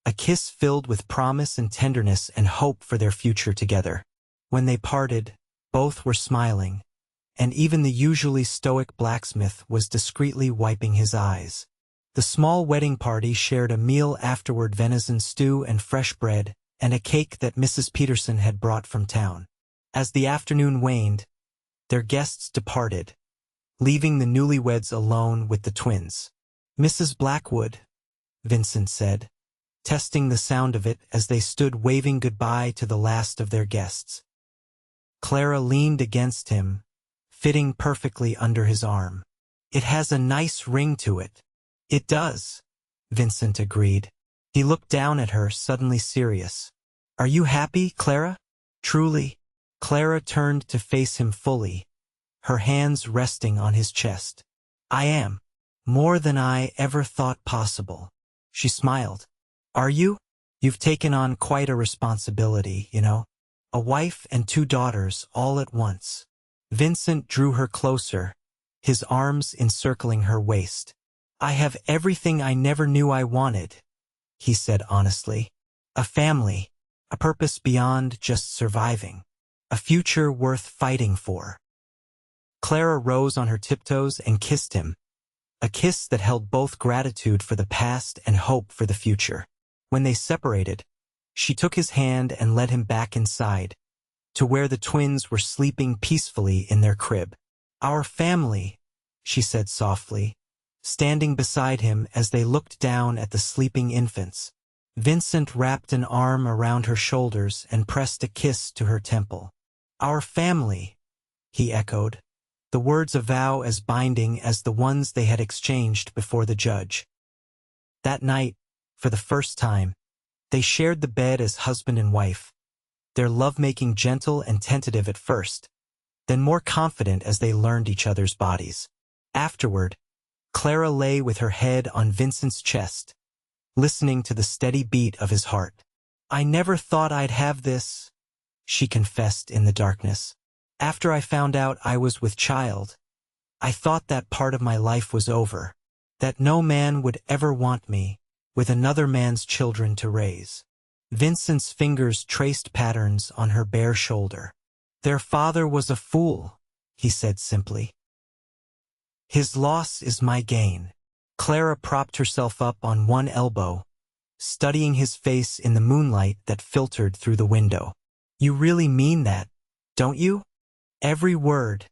a kiss filled with promise and tenderness and hope for their future together. When they parted, both were smiling, and even the usually stoic blacksmith was discreetly wiping his eyes. The small wedding party shared a meal afterward: venison stew and fresh bread, and a cake that Mrs. Peterson had brought from town. As the afternoon waned, their guests departed, leaving the newlyweds alone with the twins. "Mrs. Blackwood," Vincent said, testing the sound of it as they stood waving goodbye to the last of their guests. Clara leaned against him, fitting perfectly under his arm. "It has a nice ring to it." "It does," Vincent agreed. He looked down at her, suddenly serious. "Are you happy, Clara? Truly?" Clara turned to face him fully, her hands resting on his chest. "I am. More than I ever thought possible." She smiled. "Are you? You've taken on quite a responsibility, you know. A wife and 2 daughters all at once." Vincent drew her closer, his arms encircling her waist. "I have everything I never knew I wanted," he said honestly. "A family, a purpose beyond just surviving, a future worth fighting for." Clara rose on her tiptoes and kissed him, a kiss that held both gratitude for the past and hope for the future. When they separated, she took his hand and led him back inside, to where the twins were sleeping peacefully in their crib. "Our family," she said softly, standing beside him as they looked down at the sleeping infants. Vincent wrapped an arm around her shoulders and pressed a kiss to her temple. "Our family," he echoed, the words a vow as binding as the ones they had exchanged before the judge. That night, for the first time, they shared the bed as husband and wife, their lovemaking gentle and tentative at first, then more confident as they learned each other's bodies. Afterward, Clara lay with her head on Vincent's chest, listening to the steady beat of his heart. "I never thought I'd have this," she confessed in the darkness. "After I found out I was with child, I thought that part of my life was over, that no man would ever want me, with another man's children to raise." Vincent's fingers traced patterns on her bare shoulder. "Their father was a fool," he said simply. "His loss is my gain." Clara propped herself up on one elbow, studying his face in the moonlight that filtered through the window. "You really mean that, don't you?" "Every word,"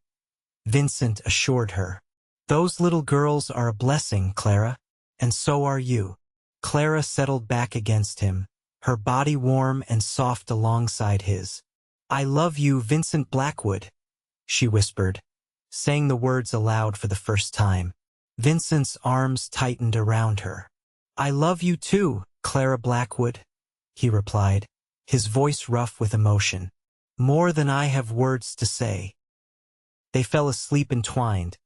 Vincent assured her. Those little girls are a blessing, Clara, and so are you. Clara settled back against him, her body warm and soft alongside his. I love you, Vincent Blackwood, she whispered, saying the words aloud for the first time. Vincent's arms tightened around her. I love you too, Clara Blackwood, he replied, his voice rough with emotion. More than I have words to say. They fell asleep entwined,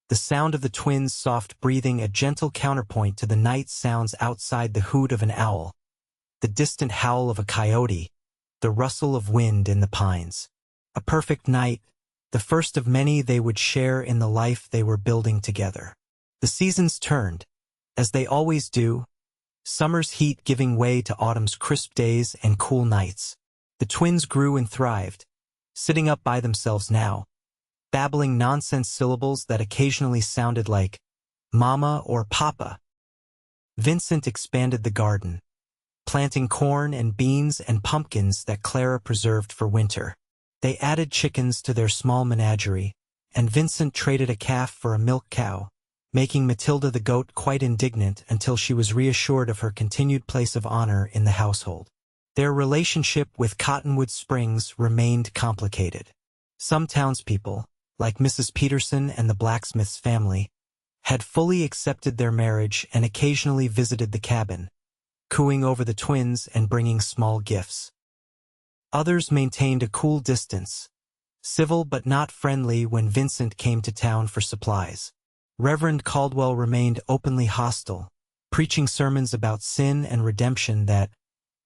the sound of the twins' soft breathing a gentle counterpoint to the night sounds outside, the hoot of an owl, the distant howl of a coyote, the rustle of wind in the pines. A perfect night, the first of many they would share in the life they were building together. The seasons turned, as they always do, summer's heat giving way to autumn's crisp days and cool nights. The twins grew and thrived, sitting up by themselves now, babbling nonsense syllables that occasionally sounded like Mama or Papa. Vincent expanded the garden, planting corn and beans and pumpkins that Clara preserved for winter. They added chickens to their small menagerie, and Vincent traded a calf for a milk cow, making Matilda the goat quite indignant until she was reassured of her continued place of honor in the household. Their relationship with Cottonwood Springs remained complicated. Some townspeople, like Mrs. Peterson and the blacksmith's family, had fully accepted their marriage and occasionally visited the cabin, cooing over the twins and bringing small gifts. Others maintained a cool distance, civil but not friendly when Vincent came to town for supplies. Reverend Caldwell remained openly hostile, preaching sermons about sin and redemption that,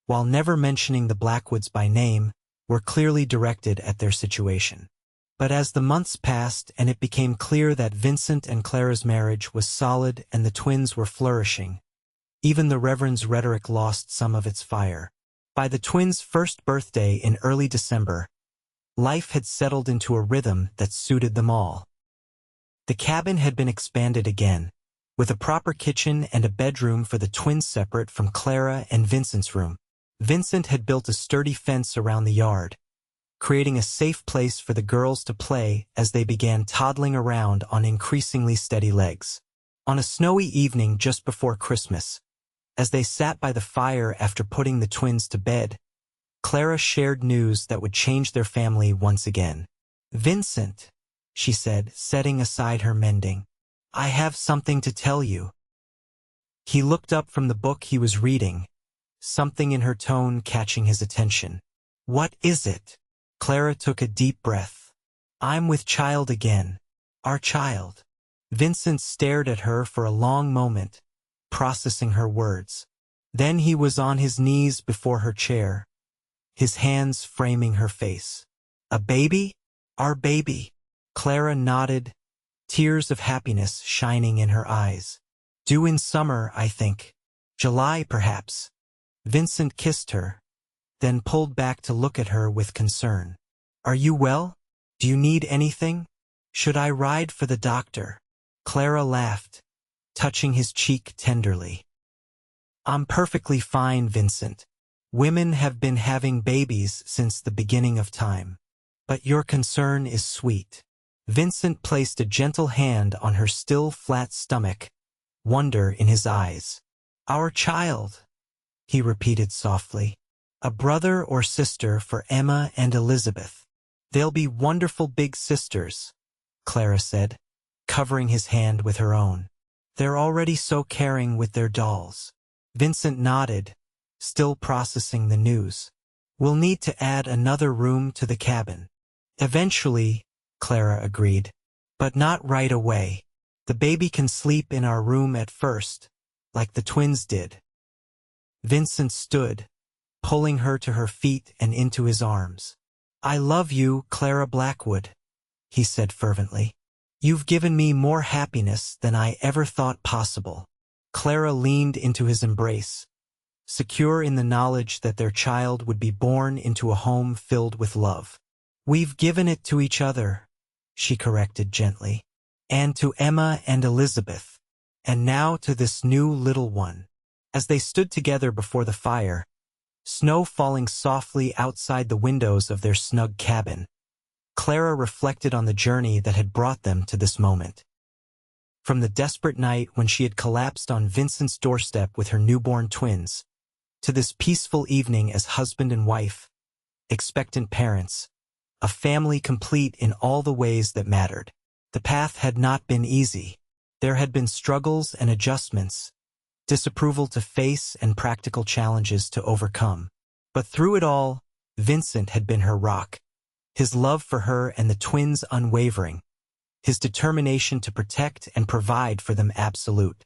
while never mentioning the Blackwoods by name, were clearly directed at their situation. But as the months passed and it became clear that Vincent and Clara's marriage was solid and the twins were flourishing, even the Reverend's rhetoric lost some of its fire. By the twins' first birthday in early December, life had settled into a rhythm that suited them all. The cabin had been expanded again, with a proper kitchen and a bedroom for the twins separate from Clara and Vincent's room. Vincent had built a sturdy fence around the yard, creating a safe place for the girls to play as they began toddling around on increasingly steady legs. On a snowy evening just before Christmas, as they sat by the fire after putting the twins to bed, Clara shared news that would change their family once again. Vincent, she said, setting aside her mending, I have something to tell you. He looked up from the book he was reading, something in her tone catching his attention. What is it? Clara took a deep breath. I'm with child again. Our child. Vincent stared at her for a long moment, processing her words. Then he was on his knees before her chair, his hands framing her face. A baby? Our baby. Clara nodded, tears of happiness shining in her eyes. Due in summer, I think. July, perhaps. Vincent kissed her, then pulled back to look at her with concern. Are you well? Do you need anything? Should I ride for the doctor? Clara laughed, touching his cheek tenderly. I'm perfectly fine, Vincent. Women have been having babies since the beginning of time. But your concern is sweet. Vincent placed a gentle hand on her still flat stomach, wonder in his eyes. Our child, he repeated softly. A brother or sister for Emma and Elizabeth. They'll be wonderful big sisters, Clara said, covering his hand with her own. They're already so caring with their dolls. Vincent nodded, still processing the news. We'll need to add another room to the cabin. Eventually, Clara agreed, but not right away. The baby can sleep in our room at first, like the twins did. Vincent stood, pulling her to her feet and into his arms. I love you, Clara Blackwood, he said fervently. You've given me more happiness than I ever thought possible. Clara leaned into his embrace, secure in the knowledge that their child would be born into a home filled with love. We've given it to each other, she corrected gently, and to Emma and Elizabeth, and now to this new little one. As they stood together before the fire, snow falling softly outside the windows of their snug cabin, Clara reflected on the journey that had brought them to this moment. From the desperate night when she had collapsed on Vincent's doorstep with her newborn twins, to this peaceful evening as husband and wife, expectant parents, a family complete in all the ways that mattered. The path had not been easy. There had been struggles and adjustments, disapproval to face and practical challenges to overcome. But through it all, Vincent had been her rock, his love for her and the twins unwavering, his determination to protect and provide for them absolute.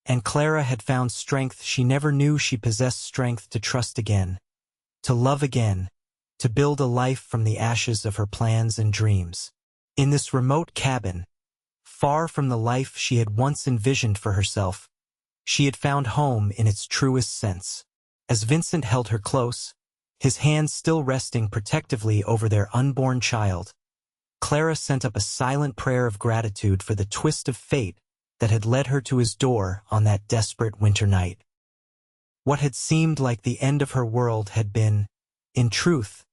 And Clara had found strength she never knew she possessed, strength to trust again, to love again, to build a life from the ashes of her plans and dreams. In this remote cabin, far from the life she had once envisioned for herself, she had found home in its truest sense. As Vincent held her close, his hands still resting protectively over their unborn child, Clara sent up a silent prayer of gratitude for the twist of fate that had led her to his door on that desperate winter night. What had seemed like the end of her world had been, in truth,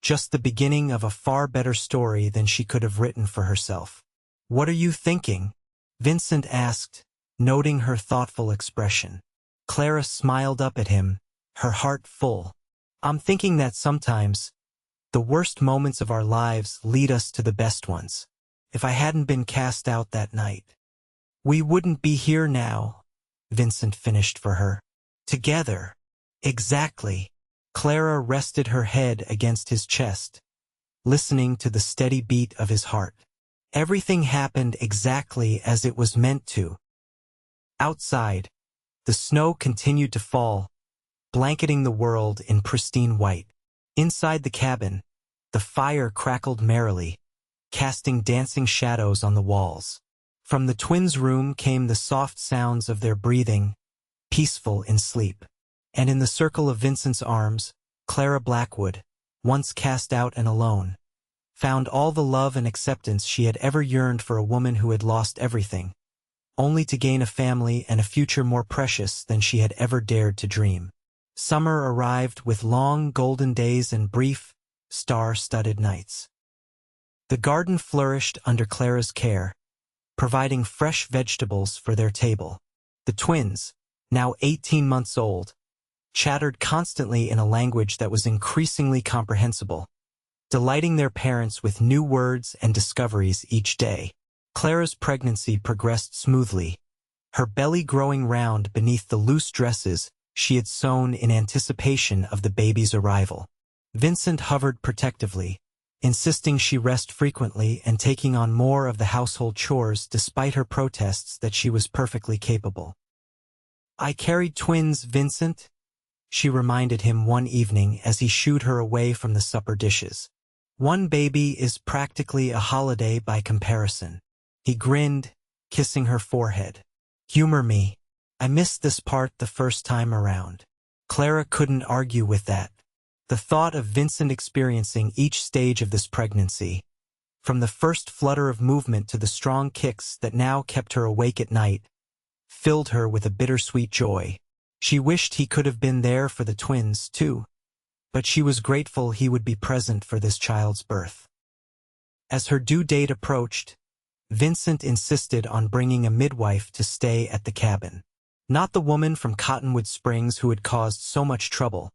just the beginning of a far better story than she could have written for herself. "What are you thinking?" Vincent asked, noting her thoughtful expression. Clara smiled up at him, her heart full. "I'm thinking that sometimes, the worst moments of our lives lead us to the best ones. If I hadn't been cast out that night, we wouldn't be here now," Vincent finished for her. "Together." "Exactly." Clara rested her head against his chest, listening to the steady beat of his heart. Everything happened exactly as it was meant to. Outside, the snow continued to fall, blanketing the world in pristine white. Inside the cabin, the fire crackled merrily, casting dancing shadows on the walls. From the twins' room came the soft sounds of their breathing, peaceful in sleep. And in the circle of Vincent's arms, Clara Blackwood, once cast out and alone, found all the love and acceptance she had ever yearned for, a woman who had lost everything, only to gain a family and a future more precious than she had ever dared to dream. Summer arrived with long golden days and brief, star-studded nights. The garden flourished under Clara's care, providing fresh vegetables for their table. The twins, now 18 months old, chattered constantly in a language that was increasingly comprehensible, delighting their parents with new words and discoveries each day. Clara's pregnancy progressed smoothly, her belly growing round beneath the loose dresses she had sewn in anticipation of the baby's arrival. Vincent hovered protectively, insisting she rest frequently and taking on more of the household chores despite her protests that she was perfectly capable. "I carried twins, Vincent," she reminded him one evening as he shooed her away from the supper dishes. "One baby is practically a holiday by comparison." He grinned, kissing her forehead. "Humor me. I missed this part the first time around." Clara couldn't argue with that. The thought of Vincent experiencing each stage of this pregnancy, from the first flutter of movement to the strong kicks that now kept her awake at night, filled her with a bittersweet joy. She wished he could have been there for the twins, too, but she was grateful he would be present for this child's birth. As her due date approached, Vincent insisted on bringing a midwife to stay at the cabin. Not the woman from Cottonwood Springs who had caused so much trouble,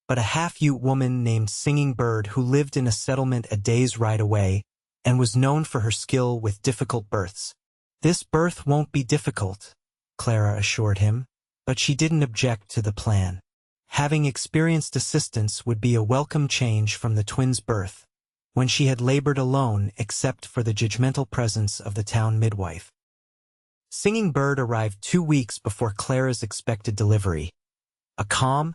but a half-Ute woman named Singing Bird who lived in a settlement a day's ride away and was known for her skill with difficult births. "This birth won't be difficult," Clara assured him, but she didn't object to the plan. Having experienced assistance would be a welcome change from the twins' birth, when she had labored alone except for the judgmental presence of the town midwife. Singing Bird arrived 2 weeks before Clara's expected delivery, a calm,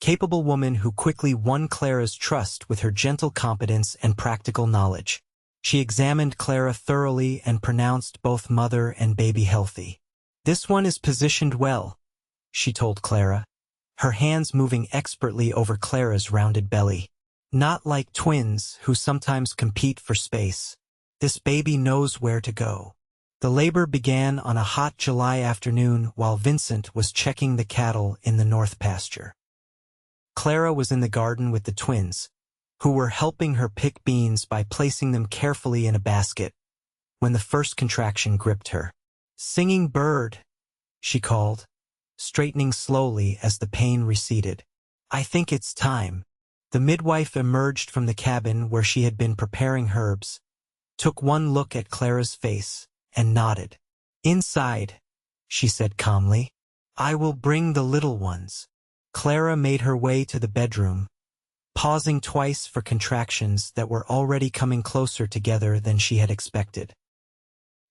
capable woman who quickly won Clara's trust with her gentle competence and practical knowledge. She examined Clara thoroughly and pronounced both mother and baby healthy. "This one is positioned well," she told Clara, her hands moving expertly over Clara's rounded belly. "Not like twins who sometimes compete for space. This baby knows where to go." The labor began on a hot July afternoon while Vincent was checking the cattle in the north pasture. Clara was in the garden with the twins, who were helping her pick beans by placing them carefully in a basket, when the first contraction gripped her. "Singing bird," she called, straightening slowly as the pain receded. "I think it's time." The midwife emerged from the cabin where she had been preparing herbs, took one look at Clara's face, and nodded. "Inside," she said calmly. "I will bring the little ones." Clara made her way to the bedroom, pausing twice for contractions that were already coming closer together than she had expected.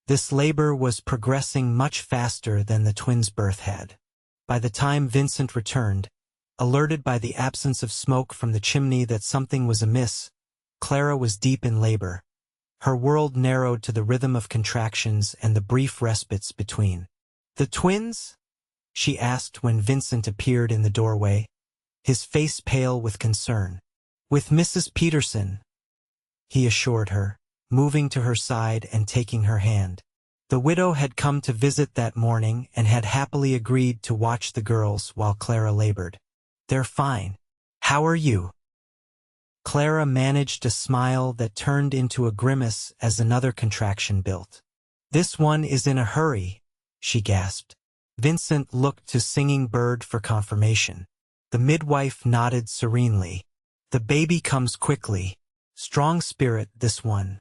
This labor was progressing much faster than the twins' birth had. By the time Vincent returned, alerted by the absence of smoke from the chimney that something was amiss, Clara was deep in labor. Her world narrowed to the rhythm of contractions and the brief respites between. "The twins?" she asked when Vincent appeared in the doorway, his face pale with concern. "With Mrs. Peterson," he assured her, moving to her side and taking her hand. The widow had come to visit that morning and had happily agreed to watch the girls while Clara labored. "They're fine. How are you?" Clara managed a smile that turned into a grimace as another contraction built. "This one is in a hurry," she gasped. Vincent looked to Singing Bird for confirmation. The midwife nodded serenely. "The baby comes quickly. Strong spirit, this one."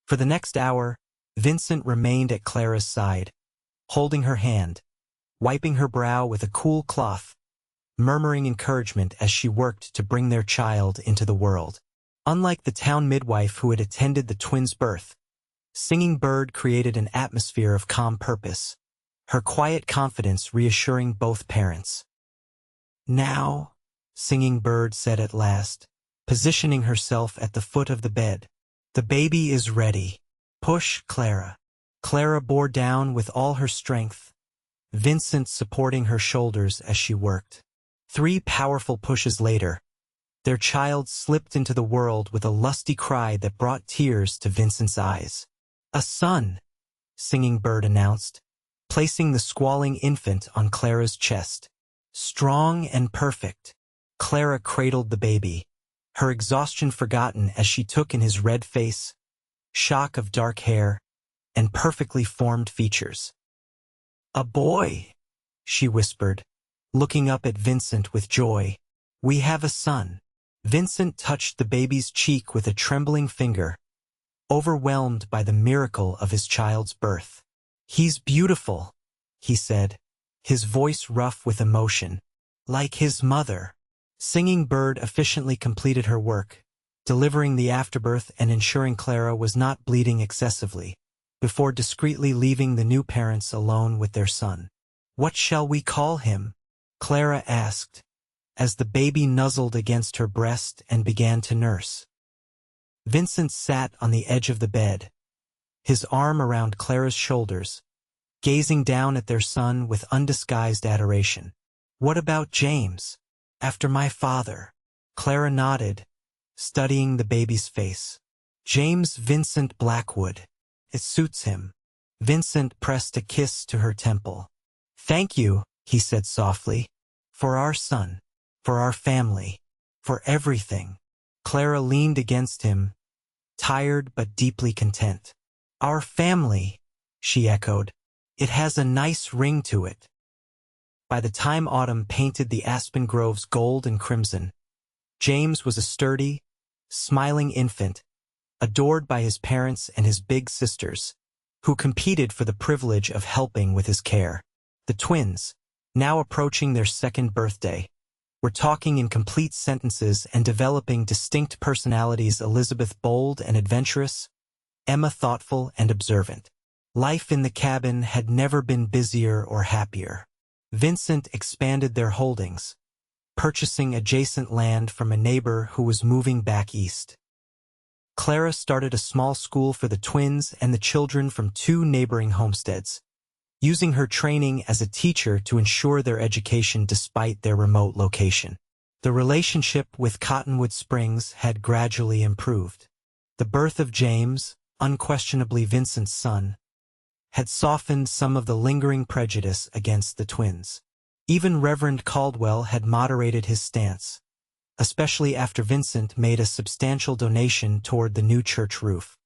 For the next hour, Vincent remained at Clara's side, holding her hand, wiping her brow with a cool cloth, murmuring encouragement as she worked to bring their child into the world. Unlike the town midwife who had attended the twins' birth, Singing Bird created an atmosphere of calm purpose, her quiet confidence reassuring both parents. "Now," Singing Bird said at last, positioning herself at the foot of the bed. "The baby is ready. Push, Clara." Clara bore down with all her strength, Vincent supporting her shoulders as she worked. 3 powerful pushes later, their child slipped into the world with a lusty cry that brought tears to Vincent's eyes. "A son," Singing Bird announced, placing the squalling infant on Clara's chest. "Strong and perfect." Clara cradled the baby, her exhaustion forgotten as she took in his red face, shock of dark hair, and perfectly formed features. "A boy," she whispered, looking up at Vincent with joy. "We have a son." Vincent touched the baby's cheek with a trembling finger, overwhelmed by the miracle of his child's birth. "He's beautiful," he said, his voice rough with emotion. "Like his mother." Singing Bird efficiently completed her work, delivering the afterbirth and ensuring Clara was not bleeding excessively, before discreetly leaving the new parents alone with their son. "What shall we call him?" Clara asked, as the baby nuzzled against her breast and began to nurse. Vincent sat on the edge of the bed, his arm around Clara's shoulders, gazing down at their son with undisguised adoration. "What about James? After my father?" Clara nodded, studying the baby's face. "James Vincent Blackwood. It suits him." Vincent pressed a kiss to her temple. "Thank you," he said softly, "for our son, for our family, for everything." Clara leaned against him, tired but deeply content. "Our family," she echoed. "It has a nice ring to it." By the time autumn painted the aspen groves gold and crimson, James was a sturdy, smiling infant, adored by his parents and his big sisters, who competed for the privilege of helping with his care. The twins, now approaching their 2nd birthday, were talking in complete sentences and developing distinct personalities: Elizabeth bold and adventurous, Emma thoughtful and observant. Life in the cabin had never been busier or happier. Vincent expanded their holdings, purchasing adjacent land from a neighbor who was moving back east. Clara started a small school for the twins and the children from 2 neighboring homesteads, using her training as a teacher to ensure their education despite their remote location. The relationship with Cottonwood Springs had gradually improved. The birth of James, unquestionably Vincent's son, had softened some of the lingering prejudice against the twins. Even Reverend Caldwell had moderated his stance, especially after Vincent made a substantial donation toward the new church roof.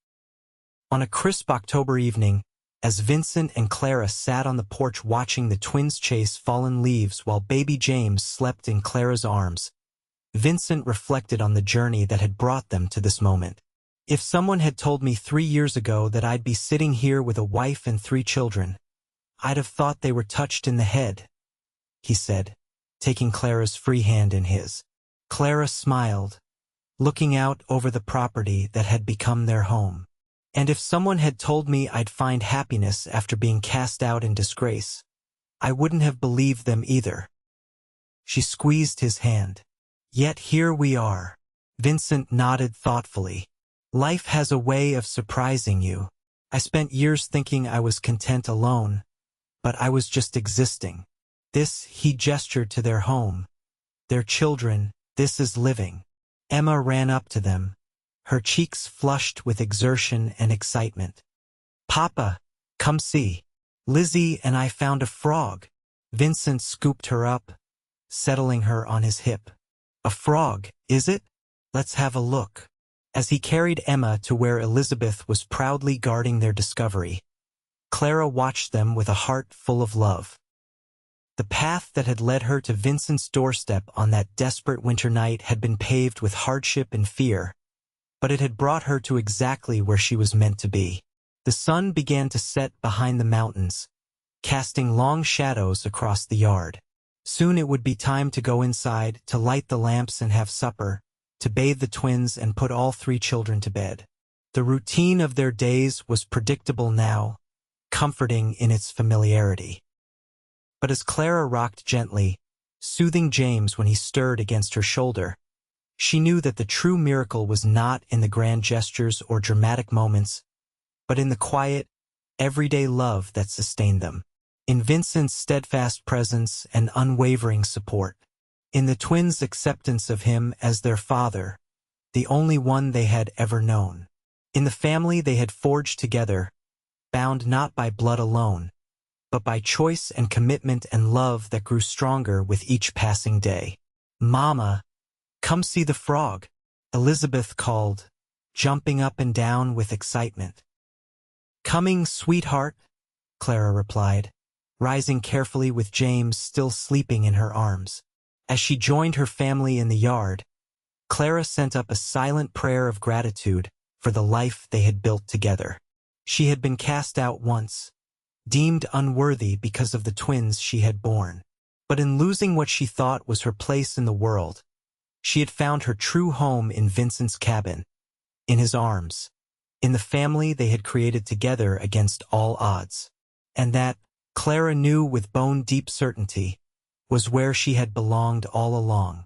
On a crisp October evening, as Vincent and Clara sat on the porch watching the twins chase fallen leaves while baby James slept in Clara's arms, Vincent reflected on the journey that had brought them to this moment. If someone had told me 3 years ago that I'd be sitting here with a wife and 3 children, I'd have thought they were touched in the head, he said, taking Clara's free hand in his. Clara smiled, looking out over the property that had become their home. And if someone had told me I'd find happiness after being cast out in disgrace, I wouldn't have believed them either. She squeezed his hand. Yet here we are. Vincent nodded thoughtfully. Life has a way of surprising you. I spent years thinking I was content alone, but I was just existing. This, he gestured to their home. Their children, this is living. Emma ran up to them, her cheeks flushed with exertion and excitement. Papa, come see. Lizzie and I found a frog. Vincent scooped her up, settling her on his hip. A frog, is it? Let's have a look. As he carried Emma to where Elizabeth was proudly guarding their discovery, Clara watched them with a heart full of love. The path that had led her to Vincent's doorstep on that desperate winter night had been paved with hardship and fear, but it had brought her to exactly where she was meant to be. The sun began to set behind the mountains, casting long shadows across the yard. Soon it would be time to go inside, to light the lamps and have supper, to bathe the twins and put all 3 children to bed. The routine of their days was predictable now, comforting in its familiarity. But as Clara rocked gently, soothing James when he stirred against her shoulder, she knew that the true miracle was not in the grand gestures or dramatic moments, but in the quiet, everyday love that sustained them. In Vincent's steadfast presence and unwavering support. In the twins' acceptance of him as their father, the only one they had ever known. In the family they had forged together, bound not by blood alone, but by choice and commitment and love that grew stronger with each passing day. Mama, come see the frog, Elizabeth called, jumping up and down with excitement. Coming, sweetheart, Clara replied, rising carefully with James still sleeping in her arms. As she joined her family in the yard, Clara sent up a silent prayer of gratitude for the life they had built together. She had been cast out once, deemed unworthy because of the twins she had borne. But in losing what she thought was her place in the world, she had found her true home in Vincent's cabin, in his arms, in the family they had created together against all odds. And that, Clara knew with bone-deep certainty, was where she had belonged all along.